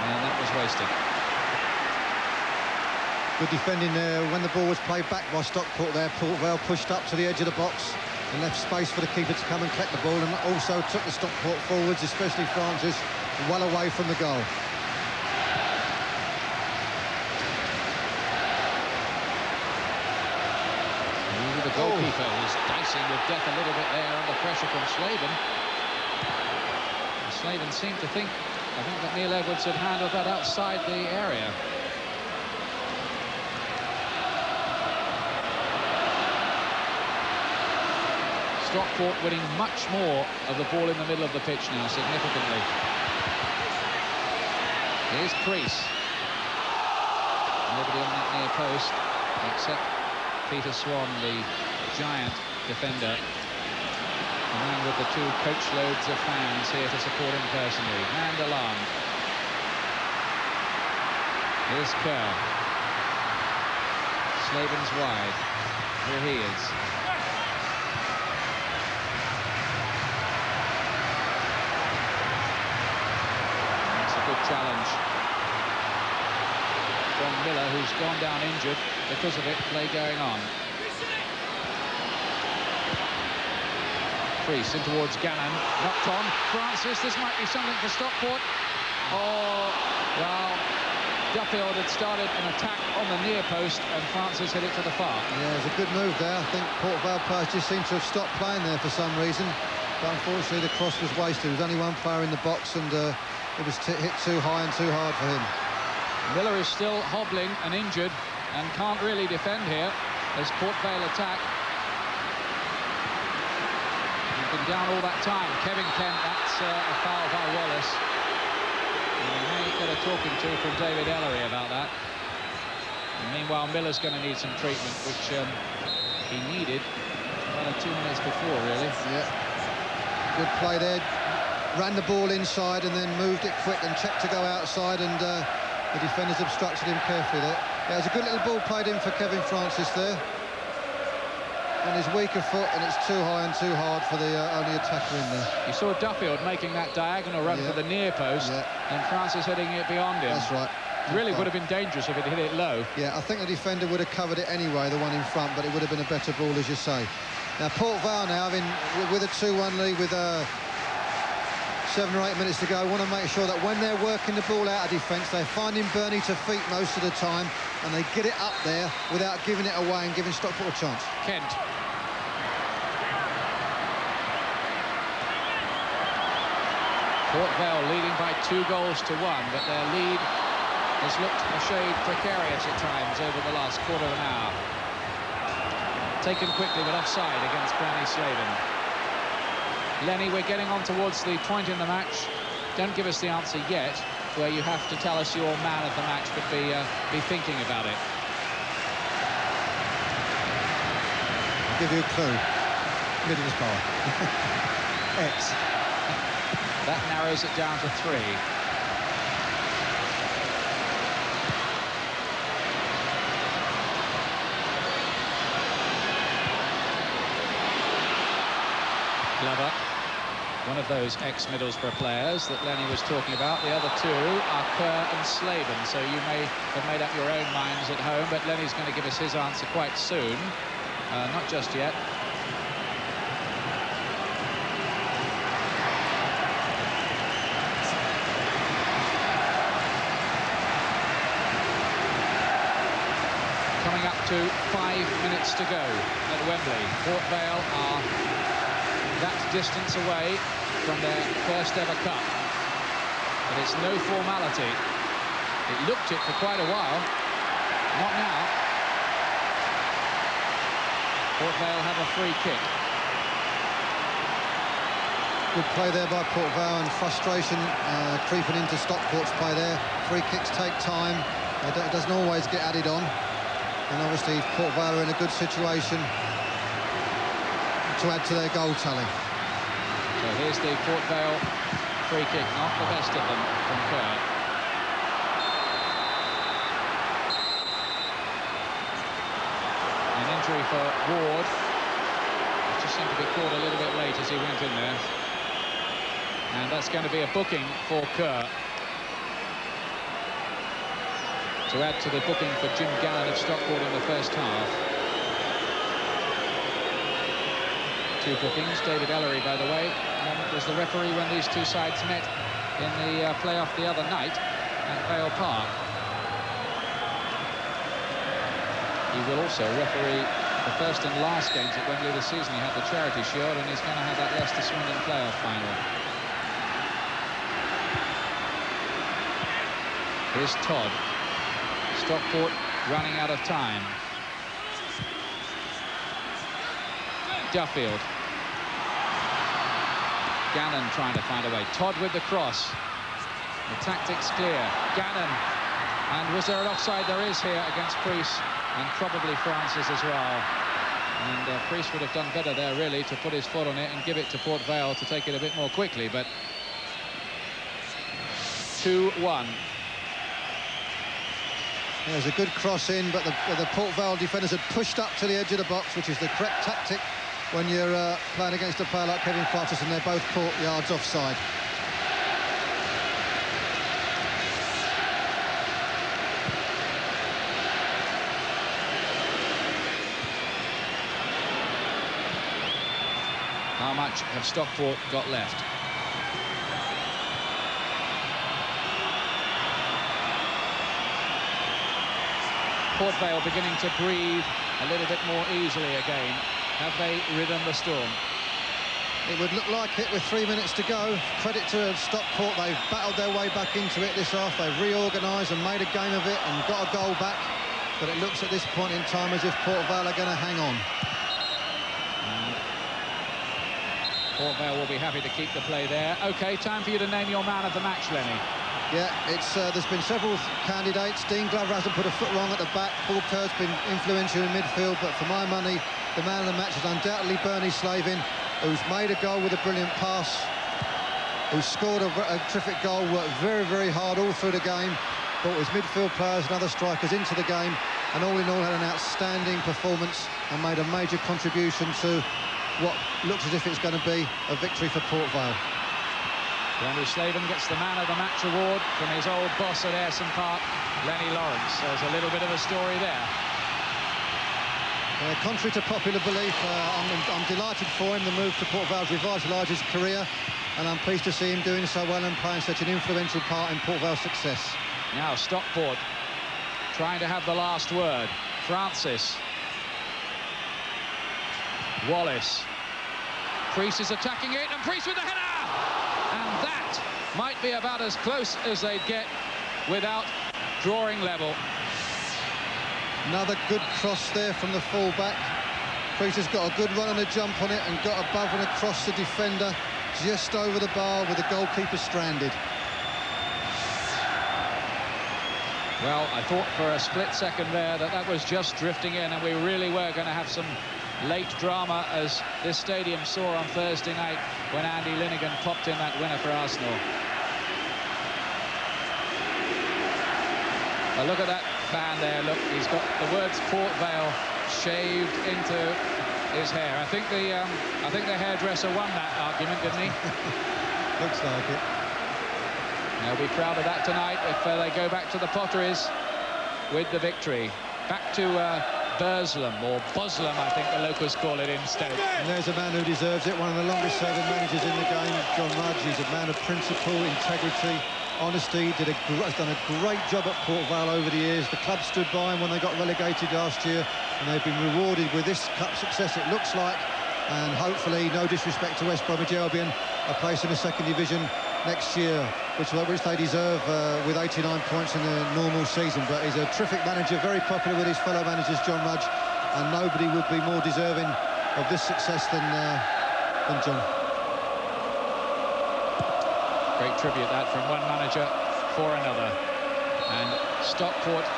And that was wasted. Good defending there when the ball was played back by Stockport there. Port Vale pushed up to the edge of the box and left space for the keeper to come and collect the ball, and also took the Stockport forwards, especially Francis, well away from the goal. The goalkeeper was dicing with death a little bit there under pressure from Slaven. Slaven seemed to think, I think that Neil Edwards had handled that outside the area. Stockport winning much more of the ball in the middle of the pitch now, significantly. Here's Priest. Nobody on that near post except Peter Swan, the giant defender, the man with the 2 coachloads of fans here to support him personally. Mandelan. Here's Kerr. Slaven's wide. Here he is. That's a good challenge from Miller, who's gone down injured because of it. Play going on. Priest in towards Gannon. Knocked on. Francis, this might be something for Stockport. Oh, well, Duffield had started an attack on the near post and Francis hit it to the far. Yeah, it's a good move there. I think Port Vale players just seem to have stopped playing there for some reason. But unfortunately, the cross was wasted. There was only one player in the box and it was hit too high and too hard for him. Miller is still hobbling and injured and can't really defend here as Port Vale attack. He's been down all that time. Kevin Kent, that's a foul by Wallace. And now you get a talking to from David Ellery about that. And meanwhile, Miller's going to need some treatment, which he needed about 2 minutes before, really. Yeah. Good play there. Ran the ball inside and then moved it quick and checked to go outside, and the defenders obstructed him carefully there. Yeah, it was a good little ball played in for Kevin Francis there. On his weaker foot, and it's too high and too hard for the only attacker in there. You saw Duffield making that diagonal run for the near post, and Francis hitting it beyond him. That's right. Really would have been dangerous if it hit it low. Yeah, I think the defender would have covered it anyway, the one in front, but it would have been a better ball, as you say. Now, Port Vale now, with a 2-1 lead with 7 or 8 minutes to go, want to make sure that when they're working the ball out of defence, they're finding Bernie to feet most of the time, and they get it up there without giving it away and giving Stockport a chance. Kent. Port Vale leading by 2 goals to 1, but their lead has looked a shade precarious at times over the last quarter of an hour. Taken quickly, but offside against Bernie Slaven. Lenny, we're getting on towards the point in the match. Don't give us the answer yet, where you have to tell us your man of the match, but be thinking about it. I'll give you a clue. Middlesbrough. X. That narrows it down to 3. Glover, one of those ex-Middlesbrough players that Lenny was talking about. The other 2 are Kerr and Slaven, so you may have made up your own minds at home, but Lenny's going to give us his answer quite soon. Not just yet. Coming up to 5 minutes to go at Wembley. Port Vale are that distance away from their first ever cup. But it's no formality. It looked it for quite a while. Not now. Port Vale have a free kick. Good play there by Port Vale, and frustration creeping into Stockport's play there. Free kicks take time. It doesn't always get added on. And obviously Port Vale are in a good situation to add to their goal tally. So here's the Port Vale free kick, not the best of them from Kerr. An injury for Ward. He just seemed to be caught a little bit late as he went in there. And that's going to be a booking for Kerr. To add to the booking for Jim Gannon of Stockport in the first half. 2 bookings. David Ellery, by the way, was the referee when these 2 sides met in the playoff the other night at Vale Park. He will also referee the first and last games at Wembley this season. He had the Charity Shield, and he's going to have that Leicester Swindon playoff final. Here's Todd. Stockport running out of time. Duffield. Gannon trying to find a way. Todd with the cross. The tactics clear. Gannon. And was there an offside? There is here against Priest, and probably Francis as well. And Priest would have done better there, really, to put his foot on it and give it to Port Vale to take it a bit more quickly, but 2-1. There's a good cross in, but the Port Vale defenders had pushed up to the edge of the box, which is the correct tactic when you're playing against a player like Kevin Francis, and they're both caught yards offside. how much have Stockport got left? Port Vale beginning to breathe a little bit more easily again. Have they ridden the storm? It would look like it with 3 minutes to go. Credit to Stockport, they've battled their way back into it this half. They've reorganised and made a game of it and got a goal back. But it looks at this point in time as if Port Vale are going to hang on. Port Vale will be happy to keep the play there. OK, time for you to name your man of the match, Lenny. Yeah, there's been several candidates. Dean Glover hasn't put a foot wrong at the back. Paul Kerr's been influential in midfield, but for my money, the man of the match is undoubtedly Bernie Slavin, who's made a goal with a brilliant pass, who scored a terrific goal, worked very, very hard all through the game, brought his midfield players and other strikers into the game, and all in all had an outstanding performance and made a major contribution to what looks as if it's going to be a victory for Port Vale. Bernie Slavin gets the man of the match award from his old boss at Ayresome Park, Lenny Lawrence. There's a little bit of a story there. Contrary to popular belief, I'm delighted for him. The move to Port Vale revitalised his career, and I'm pleased to see him doing so well and playing such an influential part in Port Vale's success. Now Stockport trying to have the last word. Francis. Wallace. Priest is attacking it, and Priest with the header! And that might be about as close as they'd get without drawing level. Another good cross there from the full-back. Priest has got a good run and a jump on it and got above and across the defender, just over the bar with the goalkeeper stranded. Well, I thought for a split second there that was just drifting in, and we really were going to have some late drama, as this stadium saw on Thursday night when Andy Linnigan popped in that winner for Arsenal. But look at that fan there. Look, he's got the words Port Vale shaved into his hair. I think the hairdresser won that argument, didn't he? Looks like it. They'll be proud of that tonight if they go back to the Potteries with the victory. Back to Burslem, or Boslem, I think the locals call it in Stoke. And there's a man who deserves it, one of the longest-serving managers in the game, John Rudge. He's a man of principle, integrity, honesty. Has done a great job at Port Vale over the years. The club stood by him when they got relegated last year, and they've been rewarded with this cup success, it looks like. And hopefully, no disrespect to West Bromwich Albion, a place in the second division next year, which they deserve with 89 points in the normal season. But he's a terrific manager, very popular with his fellow managers, John Rudge, and nobody would be more deserving of this success than John. Great tribute that from one manager for another. And Stockport,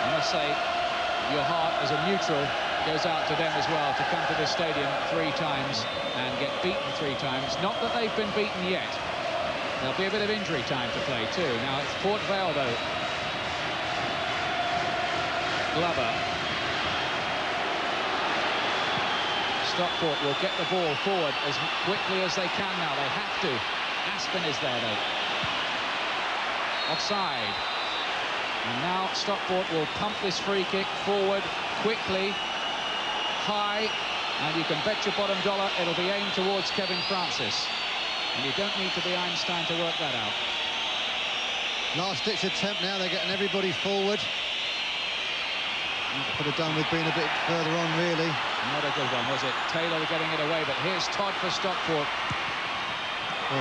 I must say, your heart as a neutral goes out to them as well, to come to this stadium 3 times and get beaten 3 times. Not that they've been beaten yet. There'll be a bit of injury time to play too. Now it's Port Vale though. Glover. Stockport will get the ball forward as quickly as they can now. They have to. Aspen is there though. Offside. And now Stockport will pump this free kick forward quickly, high, and you can bet your bottom dollar it'll be aimed towards Kevin Francis. And you don't need to be Einstein to work that out. Last-ditch attempt now, they're getting everybody forward. Could have done with being a bit further on, really. Not a good one, was it? Taylor getting it away, but here's Todd for Stockport.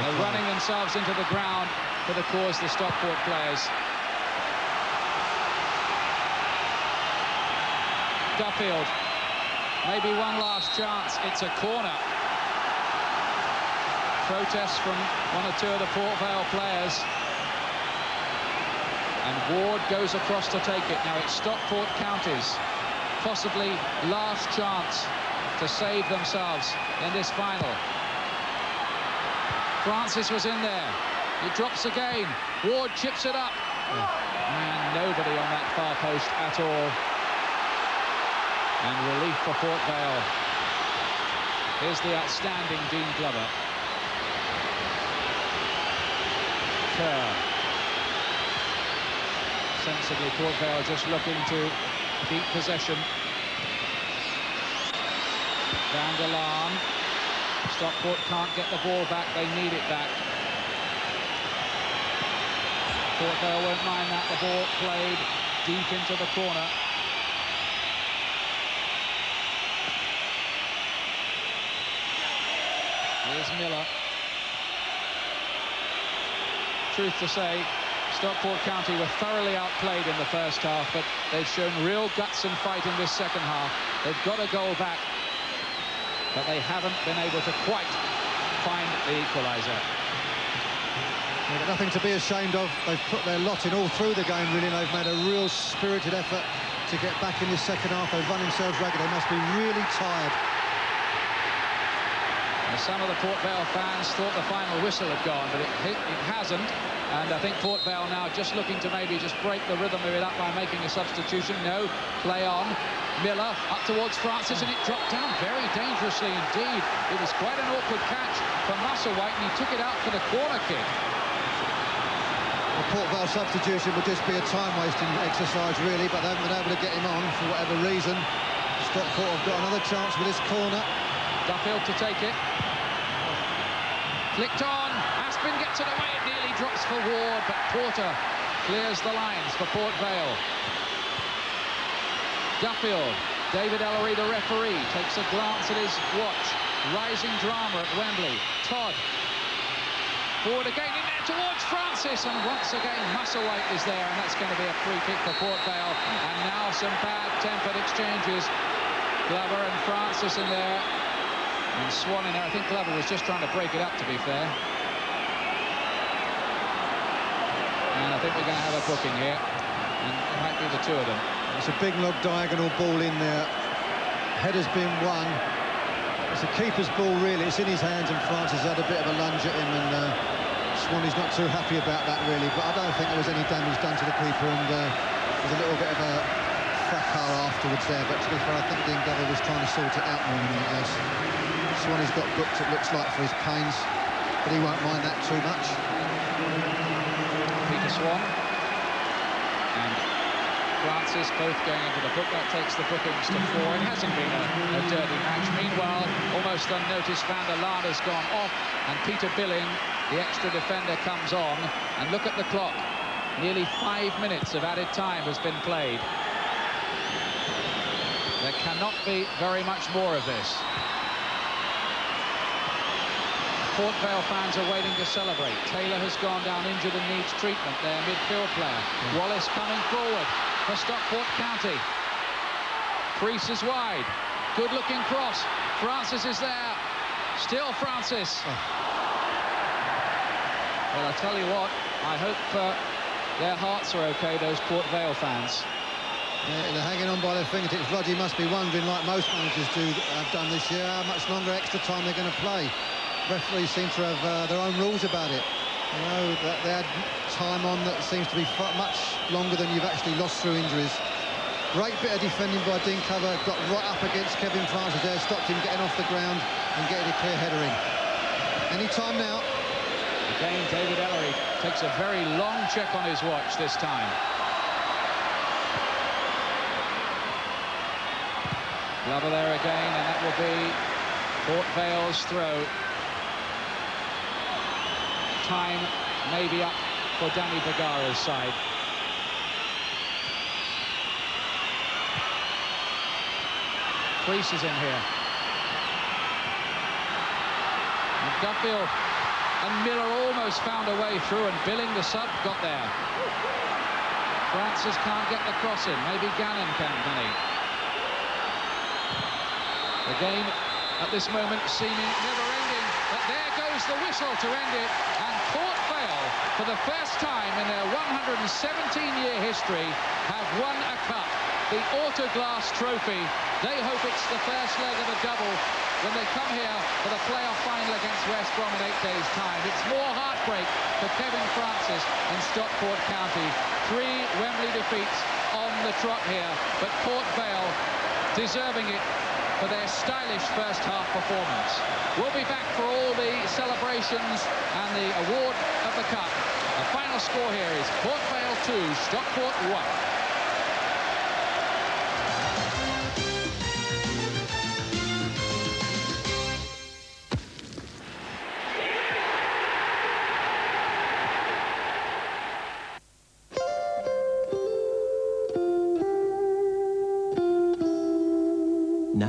They're running themselves into the ground for the cause, the Stockport players. Duffield, maybe one last chance. It's a corner. Protests from 1 or 2 of the Port Vale players. And Ward goes across to take it. Now it's Stockport counties. Possibly last chance to save themselves in this final. Francis was in there. He drops again. Ward chips it up. And nobody on that far post at all. And relief for Port Vale. Here's the outstanding Dean Glover. Kerr. Sensibly, Port Vale just looking to keep possession. Van der Laan. Stockport can't get the ball back. They need it back. Port Vale won't mind that. The ball played deep into the corner. Here's Miller. Truth to say, Stockport County were thoroughly outplayed in the first half, but they've shown real guts and fight in this second half. They've got a goal back, but they haven't been able to quite find the equaliser. They've got nothing to be ashamed of. They've put their lot in all through the game, really, and they've made a real spirited effort to get back in this second half. They've run themselves ragged. They must be really tired. And some of the Port Vale fans thought the final whistle had gone, but it hasn't. And I think Port Vale now just looking to maybe just break the rhythm of it up by making a substitution. No, play on. Miller up towards Francis, and it dropped down very dangerously indeed. It was quite an awkward catch from Musselwhite, and he took it out for the corner kick. The Port Vale substitution would just be a time-wasting exercise, really, but they haven't been able to get him on for whatever reason. Stockport have got another chance with this corner. Duffield to take it. Flicked on. Aspin gets it away. It nearly drops for Ward, but Porter clears the lines for Port Vale. Duffield. David Ellery, the referee, takes a glance at his watch. Rising drama at Wembley. Todd. Forward again in there towards Francis, and once again Musselwhite is there, and that's going to be a free kick for Port Vale. And now some bad-tempered exchanges. Glover and Francis in there, and Swan in there. I think Glover was just trying to break it up, to be fair. And I think we're going to have a booking here, and it might be the two of them. It's a big log diagonal ball in there. Header's been won. It's a keeper's ball, really. It's in his hands, and Francis had a bit of a lunge at him, and Swanee's not too happy about that, really. But I don't think there was any damage done to the keeper, and there's a little bit of a fracas afterwards there. But to be fair, I think Dean Glover was trying to sort it out more than anything else. Swanee's got booked, it looks like, for his pains, but he won't mind that too much. Peter Swan and Francis both going into the book. That takes the bookings to 4. It hasn't been a dirty match. Meanwhile, almost unnoticed, Van der Laan has gone off, and Peter Billing, the extra defender, comes on. And look at the clock. Nearly 5 minutes of added time has been played. There cannot be very much more of this. Port Vale fans are waiting to celebrate. Taylor has gone down injured and needs treatment, their midfield player. Wallace coming forward for Stockport County. Priest is wide. Good-looking cross. Francis is there. Still Francis. Well, I tell you what, I hope their hearts are okay, those Port Vale fans. Yeah, they're hanging on by their fingertips. Roger must be wondering, like most managers have done this year, how much longer extra time they're going to play. Referees seem to have their own rules about it. You know, that they had time on that seems to be much longer than you've actually lost through injuries. Great bit of defending by Dean Glover, got right up against Kevin Francis there, stopped him getting off the ground and getting a clear header in. Any time now. Again, David Ellery takes a very long check on his watch this time. Glover there again, and that will be Port Vale's throw. Time maybe up for Danny Bergara's side. Priest is in here. And Duffield and Miller almost found a way through, and Billing, the sub, got there. Francis can't get the cross in. Maybe Gannon can he? The game at this moment seeming never-ending, but there goes the whistle to end it, and Port Vale, for the first time in their 117-year history, have won a cup, the Autoglass Trophy. They hope it's the first leg of a double when they come here for the playoff final against West Brom in 8 days' time. It's more heartbreak for Kevin Francis and Stockport County. 3 Wembley defeats on the trot here, but Port Vale deserving it for their stylish first half performance. We'll be back for all the celebrations and the award of the cup. The final score here is Port Vale 2, Stockport 1.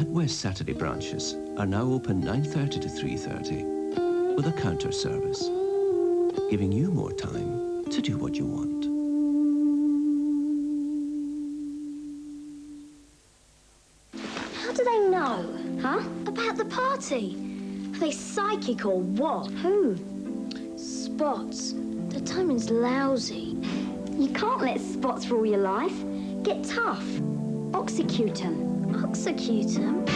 West Saturday branches are now open 9:30 to 3:30 with a counter service, giving you more time to do what you want. How do they know? Huh? About the party? Are they psychic or what? Who? Spots. The timing's lousy. You can't let spots rule your life. Get tough. Oxycutin. Oxycutin?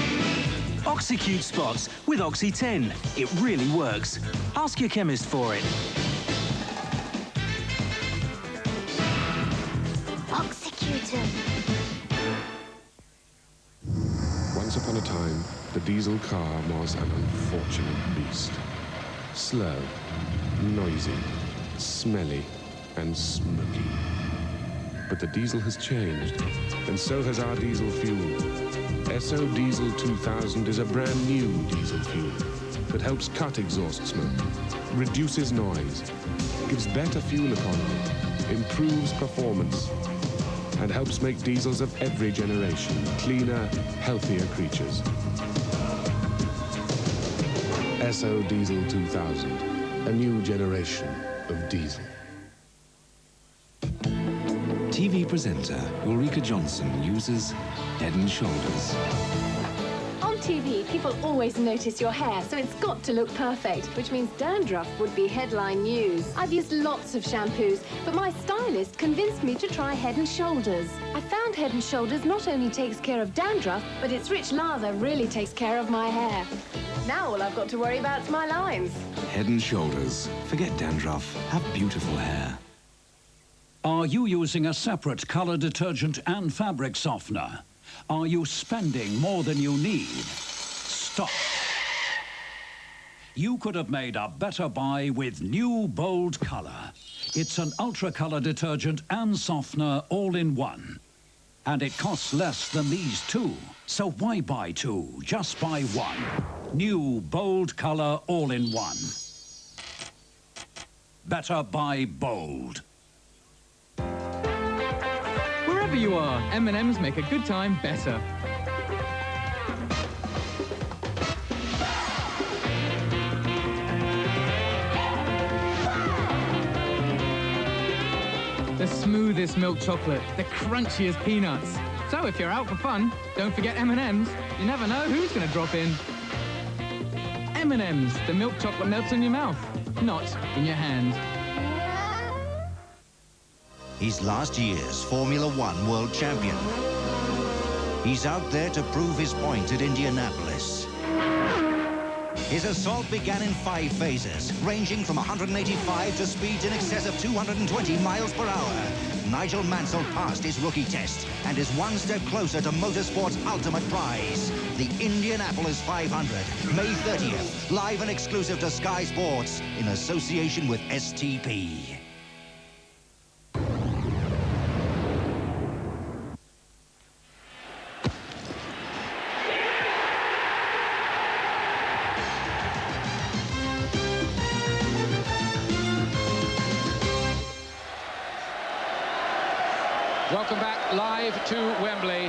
Oxycute spots with Oxy 10. It really works. Ask your chemist for it. Oxycutin. Once upon a time, the diesel car was an unfortunate beast. Slow, noisy, smelly, and smoky. But the diesel has changed, and so has our diesel fuel. SO Diesel 2000 is a brand new diesel fuel that helps cut exhaust smoke, reduces noise, gives better fuel economy, improves performance, and helps make diesels of every generation cleaner, healthier creatures. SO Diesel 2000, a new generation of diesel. TV presenter Ulrika Johnson uses Head and Shoulders. On TV, people always notice your hair, so it's got to look perfect, which means dandruff would be headline news. I've used lots of shampoos, but my stylist convinced me to try Head and Shoulders. I found Head and Shoulders not only takes care of dandruff, but its rich lather really takes care of my hair. Now all I've got to worry about is my lines. Head and Shoulders. Forget dandruff. Have beautiful hair. Are you using a separate color detergent and fabric softener? Are you spending more than you need? Stop. You could have made a better buy with new Bold Color. It's an ultra color detergent and softener all in one. And it costs less than these two. So why buy two? Just buy one. New Bold Color all in one. Better buy Bold. Wherever you are, M&M's make a good time better. The smoothest milk chocolate, the crunchiest peanuts. So if you're out for fun, don't forget M&M's. You never know who's going to drop in. M&M's, the milk chocolate melts in your mouth, not in your hand. He's last year's Formula One world champion. He's out there to prove his point at Indianapolis. His assault began in 5 phases, ranging from 185 to speeds in excess of 220 miles per hour. Nigel Mansell passed his rookie test and is one step closer to motorsport's ultimate prize, the Indianapolis 500, May 30th, live and exclusive to Sky Sports in association with STP. Welcome back live to Wembley,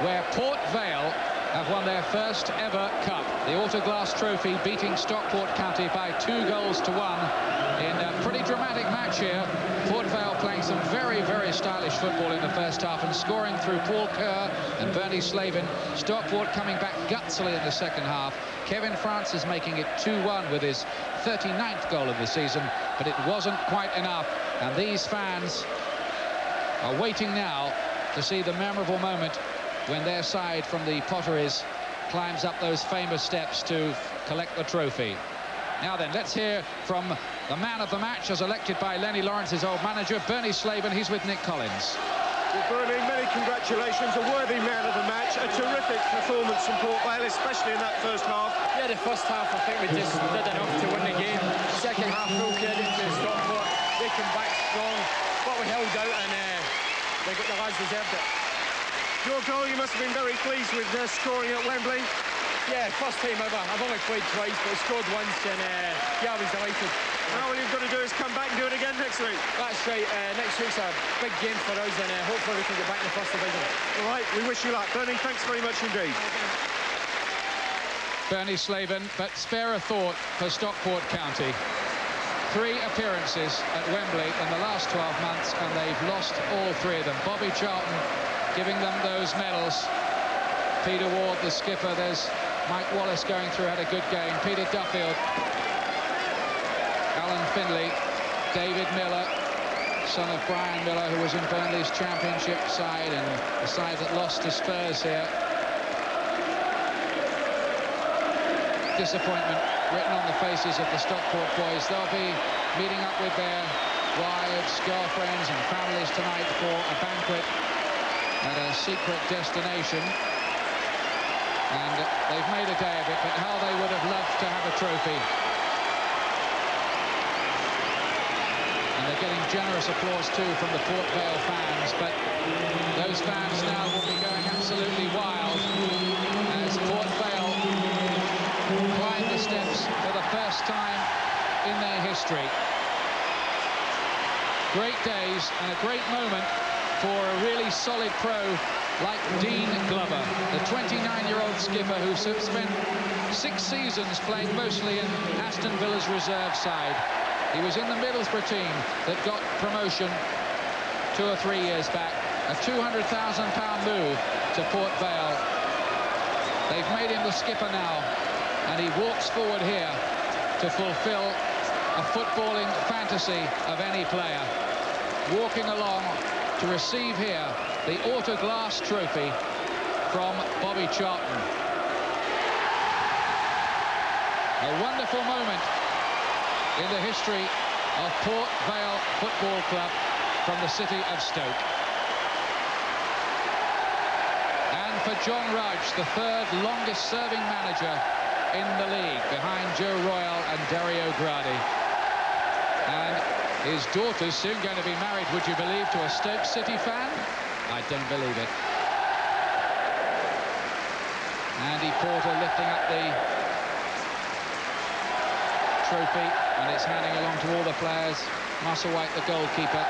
where Port Vale have won their first ever cup. The Autoglass Trophy beating Stockport County by 2 goals to 1 in a pretty dramatic match here. Port Vale playing some very, very stylish football in the first half and scoring through Paul Kerr and Bernie Slavin. Stockport coming back gutsily in the second half. Kevin Francis making it 2-1 with his 39th goal of the season, but it wasn't quite enough. And these fans are waiting now to see the memorable moment when their side from the Potteries climbs up those famous steps to collect the trophy. Now then, let's hear from the man of the match as elected by Lenny Lawrence's old manager, Bernie Slavin. He's with Nick Collins. Well, Bernie, many congratulations. A worthy man of the match. A terrific performance from Port Vale, especially in that first half. Yeah, the first half, I think we just did enough to win the game. Second half, full credit to Stockport. They came back strong, but we held out and the lads deserved it. Your goal, you must have been very pleased with scoring at Wembley. Yeah, first time ever. I've only played twice, but I scored once, and yeah, I was delighted. Now all you've got to do is come back and do it again next week. That's right. Next week's a big game for us, and hopefully we can get back in the first division. All right, we wish you luck. Bernie, thanks very much indeed. Bernie Slaven, but spare a thought for Stockport County. 3 appearances at Wembley in the last 12 months, and they've lost all 3 of them. Bobby Charlton giving them those medals. Peter Ward, the skipper. There's Mike Wallace going through, had a good game. Peter Duffield, Alan Findlay, David Miller, son of Brian Miller, who was in Burnley's championship side and the side that lost to Spurs here. Disappointment written on the faces of the Stockport boys. They'll be meeting up with their wives, girlfriends and families tonight for a banquet at a secret destination. And they've made a day of it, but how they would have loved to have a trophy. And they're getting generous applause too from the Port Vale fans, but those fans now will be going absolutely wild as Port Vale climb the steps for the first time in their history. Great days and a great moment for a really solid pro like Dean Glover, the 29-year-old skipper who spent 6 seasons playing mostly in Aston Villa's reserve side. He was in the Middlesbrough team that got promotion 2 or 3 years back. A £200,000 move to Port Vale. They've made him the skipper now, and he walks forward here to fulfill a footballing fantasy of any player. Walking along to receive here the Autoglass trophy from Bobby Charlton. A wonderful moment in the history of Port Vale Football Club from the city of Stoke. And for John Rudge, the 3rd longest serving manager in the league, behind Joe Royal and Dario Gradi. And his daughter's soon going to be married, would you believe, to a Stoke City fan? I don't believe it. Andy Porter lifting up the trophy, and it's handing along to all the players. Musselwhite, the goalkeeper.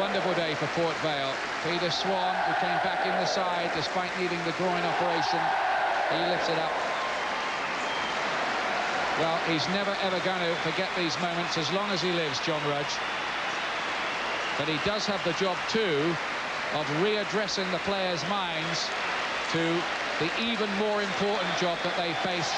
Wonderful day for Port Vale. Peter Swan, who came back in the side despite needing the groin operation, he lifts it up. Well, he's never ever going to forget these moments as long as he lives, John Rudge. But he does have the job too of readdressing the players' minds to the even more important job that they face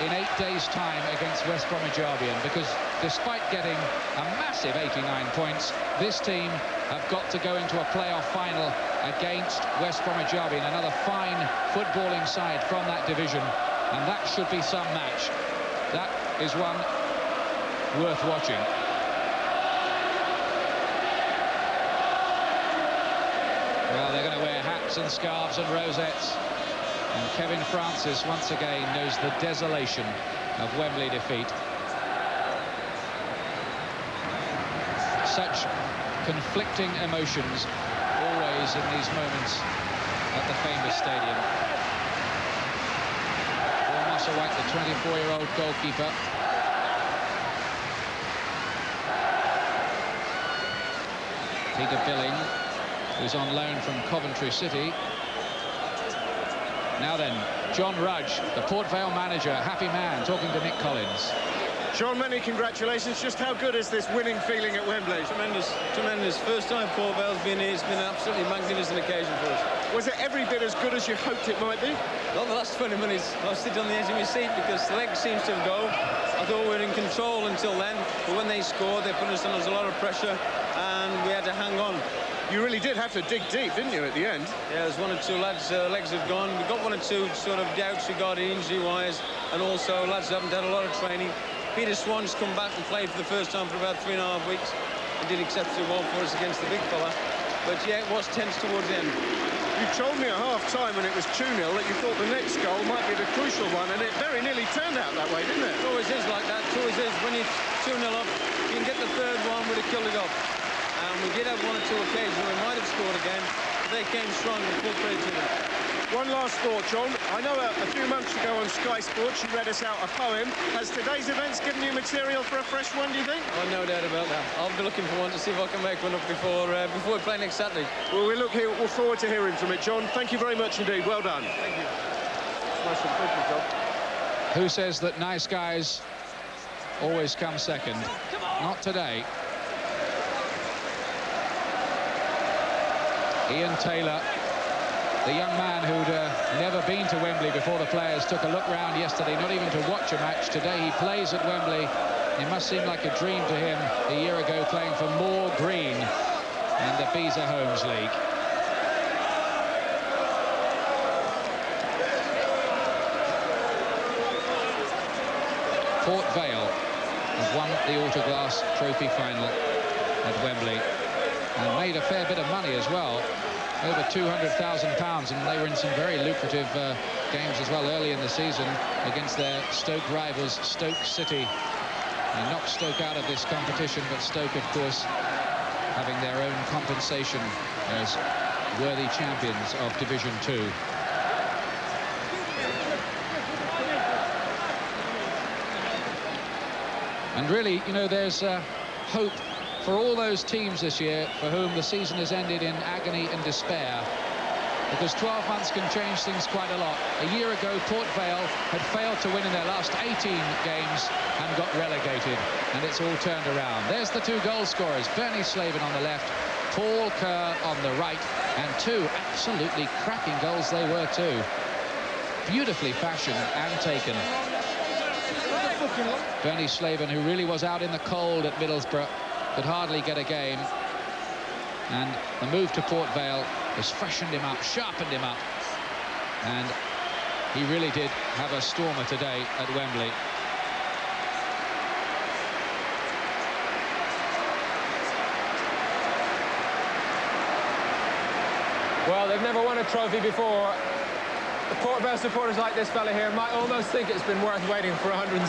in 8 days' time against West Bromwich Albion, because despite getting a massive 89 points, this team have got to go into a playoff final against West Bromwich Albion, another fine footballing side from that division, and that should be some match. That is one worth watching. Well, they're going to wear hats and scarves and rosettes. And Kevin Francis, once again, knows the desolation of Wembley defeat. Such conflicting emotions always in these moments at the famous stadium. Paul Musselwhite, the 24-year-old goalkeeper. Peter Billing, who's on loan from Coventry City. Now then, John Rudge, the Port Vale manager, a happy man, talking to Nick Collins. Sean, many congratulations. Just how good is this winning feeling at Wembley? Tremendous, tremendous. First time Port Vale's been here. It's been an absolutely magnificent occasion for us. Was it every bit as good as you hoped it might be? Not the last 20 minutes. I was sitting on the edge of my seat because the leg seems to have gone. I thought we were in control until then, but when they scored, they put us under a lot of pressure, and we had to hang on. You really did have to dig deep, didn't you, at the end? Yeah, there's 1 or 2 lads' legs have gone. We've got 1 or 2 sort of doubts regarding injury-wise, and also lads haven't had a lot of training. Peter Swan's come back and played for the first time for about 3.5 weeks. He did exceptionally well for us against the big fella. But yeah, it was tense towards the end. You told me at half-time when it was 2-0 that you thought the next goal might be the crucial one, and it very nearly turned out that way, didn't it? It always is like that. It always is. When you're 2-0 up, you can get the third one, would have killed it off. And we did have 1 or 2 occasions where we might have scored again, but they came strong and full credit to them. One last thought, John. I know a few months ago on Sky Sports you read us out a poem. Has today's events given you material for a fresh one, do you think? Oh, no doubt about that. I'll be looking for one to see if I can make one up before we play next Saturday. Well, we look forward to hearing from it, John. Thank you very much indeed. Well done. Thank you. Nice and quickly, John. Who says that nice guys always come second? Not today. Ian Taylor, the young man who'd never been to Wembley before the players took a look round yesterday, not even to watch a match. Today he plays at Wembley. It must seem like a dream to him a year ago, playing for Moor Green in the Visa Homes League. Port Vale have won the Autoglass Trophy final at Wembley and made a fair bit of money as well, over £200,000, and they were in some very lucrative games as well early in the season against their Stoke rivals, Stoke City. They knocked Stoke out of this competition, but Stoke, of course, having their own compensation as worthy champions of Division 2. And really, you know, there's hope for all those teams this year for whom the season has ended in agony and despair, because 12 months can change things quite a lot. A year ago, Port Vale had failed to win in their last 18 games and got relegated, and it's all turned around. There's the two goal scorers, Bernie Slaven on the left, Paul Kerr on the right, and two absolutely cracking goals they were too. Beautifully fashioned and taken. Bernie Slaven, who really was out in the cold at Middlesbrough, could hardly get a game, and the move to Port Vale has freshened him up, sharpened him up, and he really did have a stormer today at Wembley. Well, they've never won a trophy before. The Port Vale supporters like this fella here might almost think it's been worth waiting for 117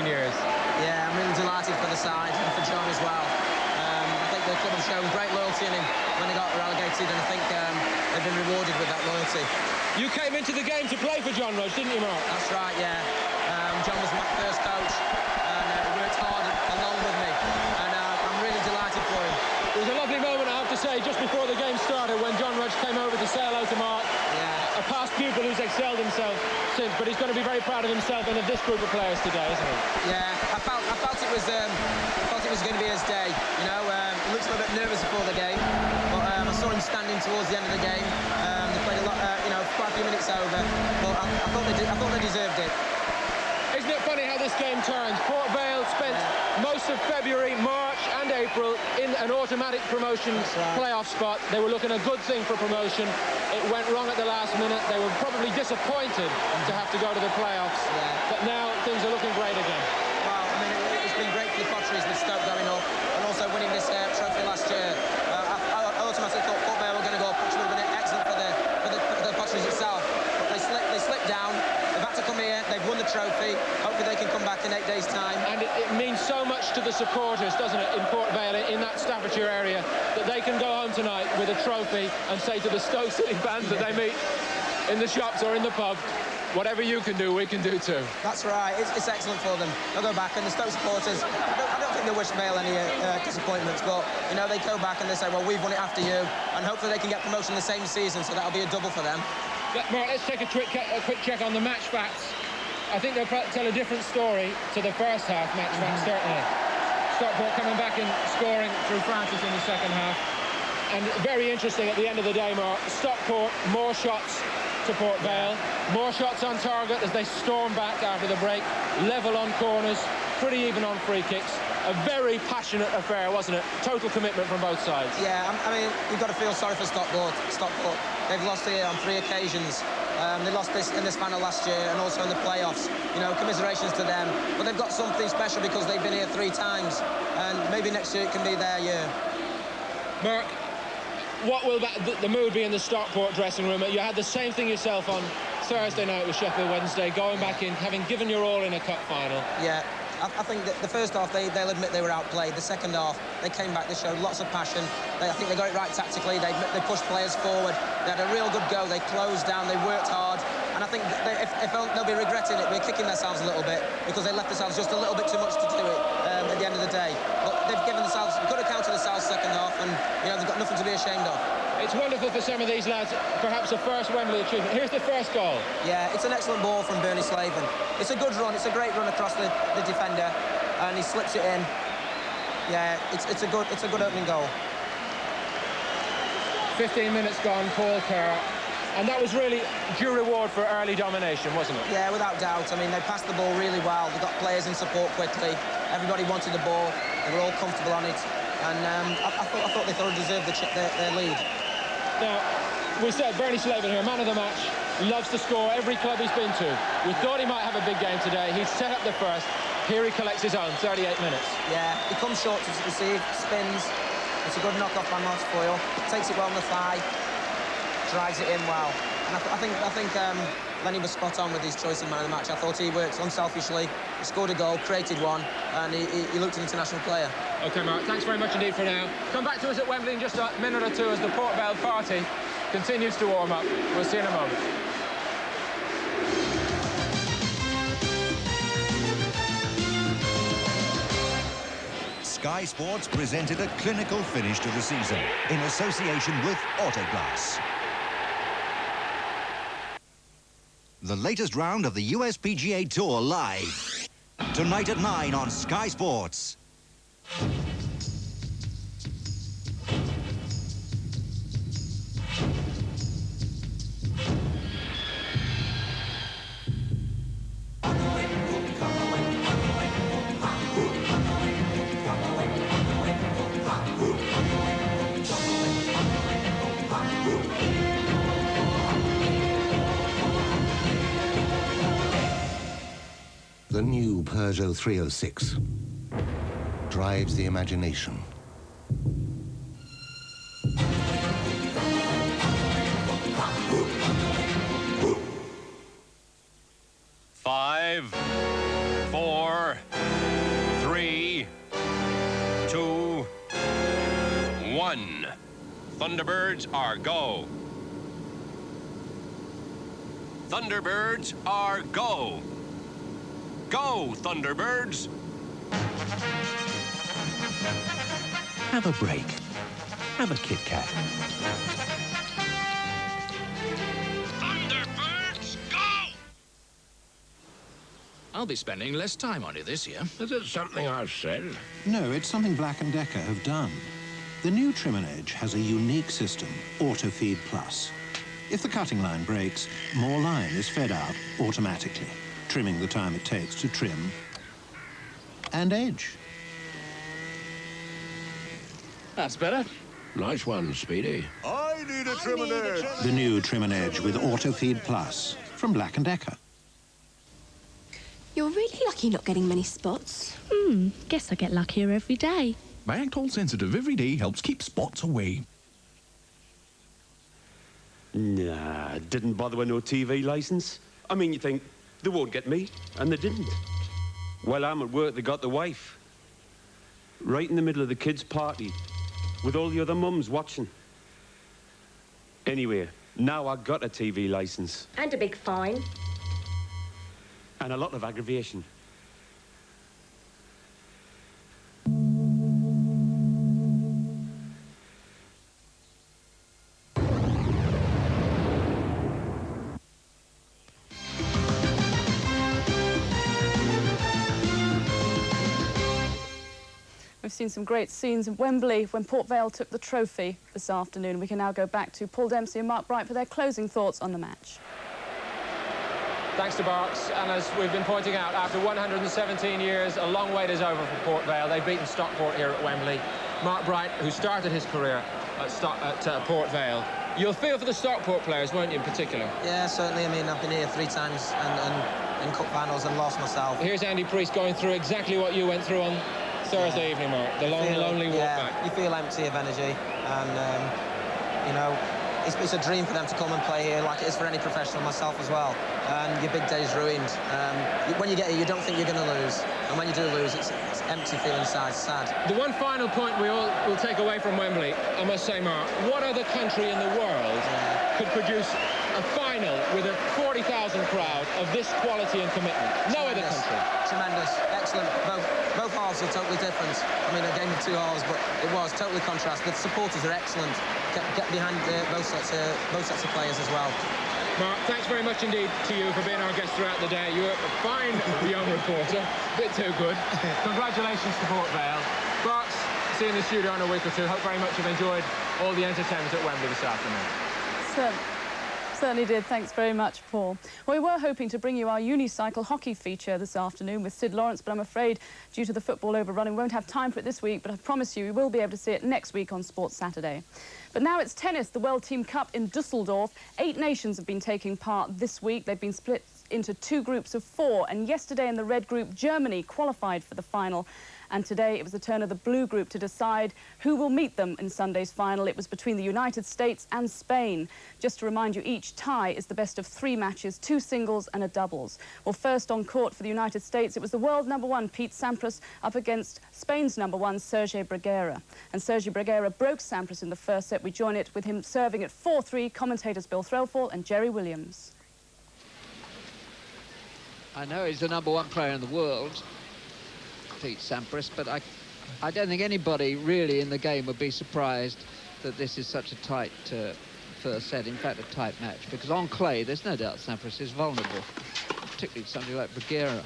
years. Yeah, I'm really delighted for the side and for John as well. I think the club have shown great loyalty in him when they got relegated, and I think they've been rewarded with that loyalty. You came into the game to play for John Rudge, didn't you, Mark? That's right, yeah. John was my first coach, and he worked hard along with me, and I'm really delighted for him. It was a lovely moment, I have to say, just before the game started, when John Rudge came over to say hello to Mark. Yeah. A past pupil who's excelled himself since, but he's going to be very proud of himself and of this group of players today, isn't he? Yeah, I felt it was going to be his day. You know, he looked a little bit nervous before the game, but I saw him standing towards the end of the game. They played a lot, you know, quite a few minutes over, but I thought they deserved it. Isn't it funny how this game turns? Port Vale spent most of February, March and April in an automatic promotion playoff spot. They were looking a good thing for promotion. It went wrong at the last minute. They were probably disappointed to have to go to the playoffs. But now things are looking great again. Well, I mean, it's been great for the Potteries with Stoke going up and also winning this trophy last year. I automatically thought Port Vale were going to go up, which would have been excellent for the Potteries itself. But they slipped down. They've had to come here. They've won the trophy. Hopefully they can come back in 8 days' time. And it means so much to the supporters, doesn't it, in Port Vale, in that Staffordshire area, that they can go home tonight with a trophy and say to the Stoke City fans that they meet in the shops or in the pub, whatever you can do, we can do too. That's right. It's excellent for them. They'll go back, and the Stoke supporters, I don't think they wish Vale any disappointments, but, you know, they go back and they say, well, we've won it after you, and hopefully they can get promotion the same season, so that'll be a double for them. Mark, let's take a quick check on the match facts. I think they'll tell a different story to the first half match facts, certainly. Stockport coming back and scoring through Francis in the second half. And very interesting at the end of the day, Mark, Stockport, more shots to Port Vale, more shots on target as they storm back after the break, level on corners, pretty even on free kicks. A very passionate affair, wasn't it? Total commitment from both sides. Yeah, I mean, you've got to feel sorry for Stockport. They've lost here on 3 occasions. They lost this in this final last year and also in the playoffs. You know, commiserations to them. But they've got something special because they've been here 3 times. And maybe next year it can be their year. Mark, what will the mood be in the Stockport dressing room? You had the same thing yourself on Thursday night with Sheffield Wednesday, going back in, having given your all in a cup final. Yeah. I think that the first half, they'll admit they were outplayed. The second half, they came back, they showed lots of passion. I think they got it right tactically. They pushed players forward. They had a real good go. They closed down, they worked hard. And I think if they'll be regretting it, we're kicking themselves a little bit because they left themselves just a little bit too much to do it at the end of the day. But they've given themselves a good account of themselves second half, and they've got nothing to be ashamed of. It's wonderful for some of these lads, perhaps a first Wembley achievement. Here's the first goal. Yeah, it's an excellent ball from Bernie Slaven. It's a good run, it's a great run across the defender, and he slips it in. Yeah, it's a good opening goal. 15 minutes gone, Paul Kerr. And that was really due reward for early domination, wasn't it? Yeah, without doubt. I mean, they passed the ball really well. They got players in support quickly. Everybody wanted the ball. They were all comfortable on it. And I thought they thoroughly deserved their lead. Now, we said Bernie Slaven here, man of the match, loves to score every club he's been to. We thought he might have a big game today. He'd set up the first. Here he collects his own, 38 minutes. Yeah, he comes short to receive, spins. It's a good knock-off by Martifoyle. Takes it well on the thigh. Drives it in well. And I think Lenny was spot on with his choice of man of the match. I thought he worked unselfishly. He scored a goal, created one, and he looked an international player. OK, Mark, thanks very much indeed for now. Come back to us at Wembley in just a minute or two as the Port Vale party continues to warm up. We'll see you in a moment. Sky Sports presented a clinical finish to the season in association with Autoglass. The latest round of the USPGA Tour live. Tonight at 9 on Sky Sports. The new Peugeot 306 drives the imagination. Five, 4, 3, 2, 1. Thunderbirds are go. Thunderbirds are go. Go, Thunderbirds! Have a break. Have a Kit Kat. Thunderbirds, go! I'll be spending less time on it this year. Is it something I've said? No, it's something Black & Decker have done. The new trim and edge has a unique system, Auto Feed Plus. If the cutting line breaks, more line is fed out automatically, trimming the time it takes to trim and edge. That's better. Nice one, Speedy. I need a trim and edge. The new trim and edge with Auto Feed Plus from Black & Decker. You're really lucky not getting many spots. Guess I get luckier every day. Mactol Sensitive every day helps keep spots away. Nah, didn't bother with no TV licence. I mean, you think, they won't get me, and they didn't. While I'm at work, they got the wife. Right in the middle of the kids' party, with all the other mums watching. Anyway, now I got a TV licence. And a big fine. And a lot of aggravation. We've seen some great scenes at Wembley when Port Vale took the trophy this afternoon. We can now go back to Paul Dempsey and Mark Bright for their closing thoughts on the match. Thanks to Barks, and as we've been pointing out, after 117 years, a long wait is over for Port Vale. They've beaten Stockport here at Wembley. Mark Bright, who started his career at Port Vale. You'll feel for the Stockport players, won't you, in particular? Yeah, certainly. I mean, I've been here 3 times and in cup finals and lost myself. Here's Andy Priest going through exactly what you went through on Thursday evening, Mark. The long, lonely walk back. You feel empty of energy, and you know, it's a dream for them to come and play here, like it is for any professional, myself as well. and your big day's ruined. When you get here, you don't think you're going to lose, and when you do lose, it's empty feeling inside, sad. The one final point we all will take away from Wembley, I must say, Mark, what other country in the world could produce a final with a 40,000 crowd of this quality and commitment? No other country. Tremendous, excellent. Both halves are totally different. I mean, a game of two halves, but it was totally contrast. The supporters are excellent. Get behind both sets of players as well. Mark, thanks very much indeed to you for being our guest throughout the day. You're a fine young reporter, a bit too good. Congratulations to Port Vale. Barks, see you in the studio in a week or two. Hope very much you've enjoyed all the entertainment at Wembley this afternoon. Certainly did. Thanks very much, Paul. Well, we were hoping to bring you our unicycle hockey feature this afternoon with Sid Lawrence, but I'm afraid, due to the football overrun, we won't have time for it this week, but I promise you we will be able to see it next week on Sports Saturday. But now it's tennis, the World Team Cup in Dusseldorf. 8 nations have been taking part this week. They've been split into 2 groups of 4, and yesterday in the red group, Germany qualified for the final. And today it was the turn of the blue group to decide who will meet them in Sunday's final. It was between the United States and Spain. Just to remind you, each tie is the best of 3 matches, 2 singles and a doubles. Well, first on court for the United States, it was the world #1, Pete Sampras, up against Spain's #1, Sergi Bruguera. And Sergi Bruguera broke Sampras in the first set. We join it with him serving at 4-3, commentators Bill Threlfall and Jerry Williams. I know he's the #1 player in the world, Pete Sampras, but I don't think anybody really in the game would be surprised that this is such a tight first set, in fact a tight match, because on clay there's no doubt Sampras is vulnerable, particularly somebody like Bruguera.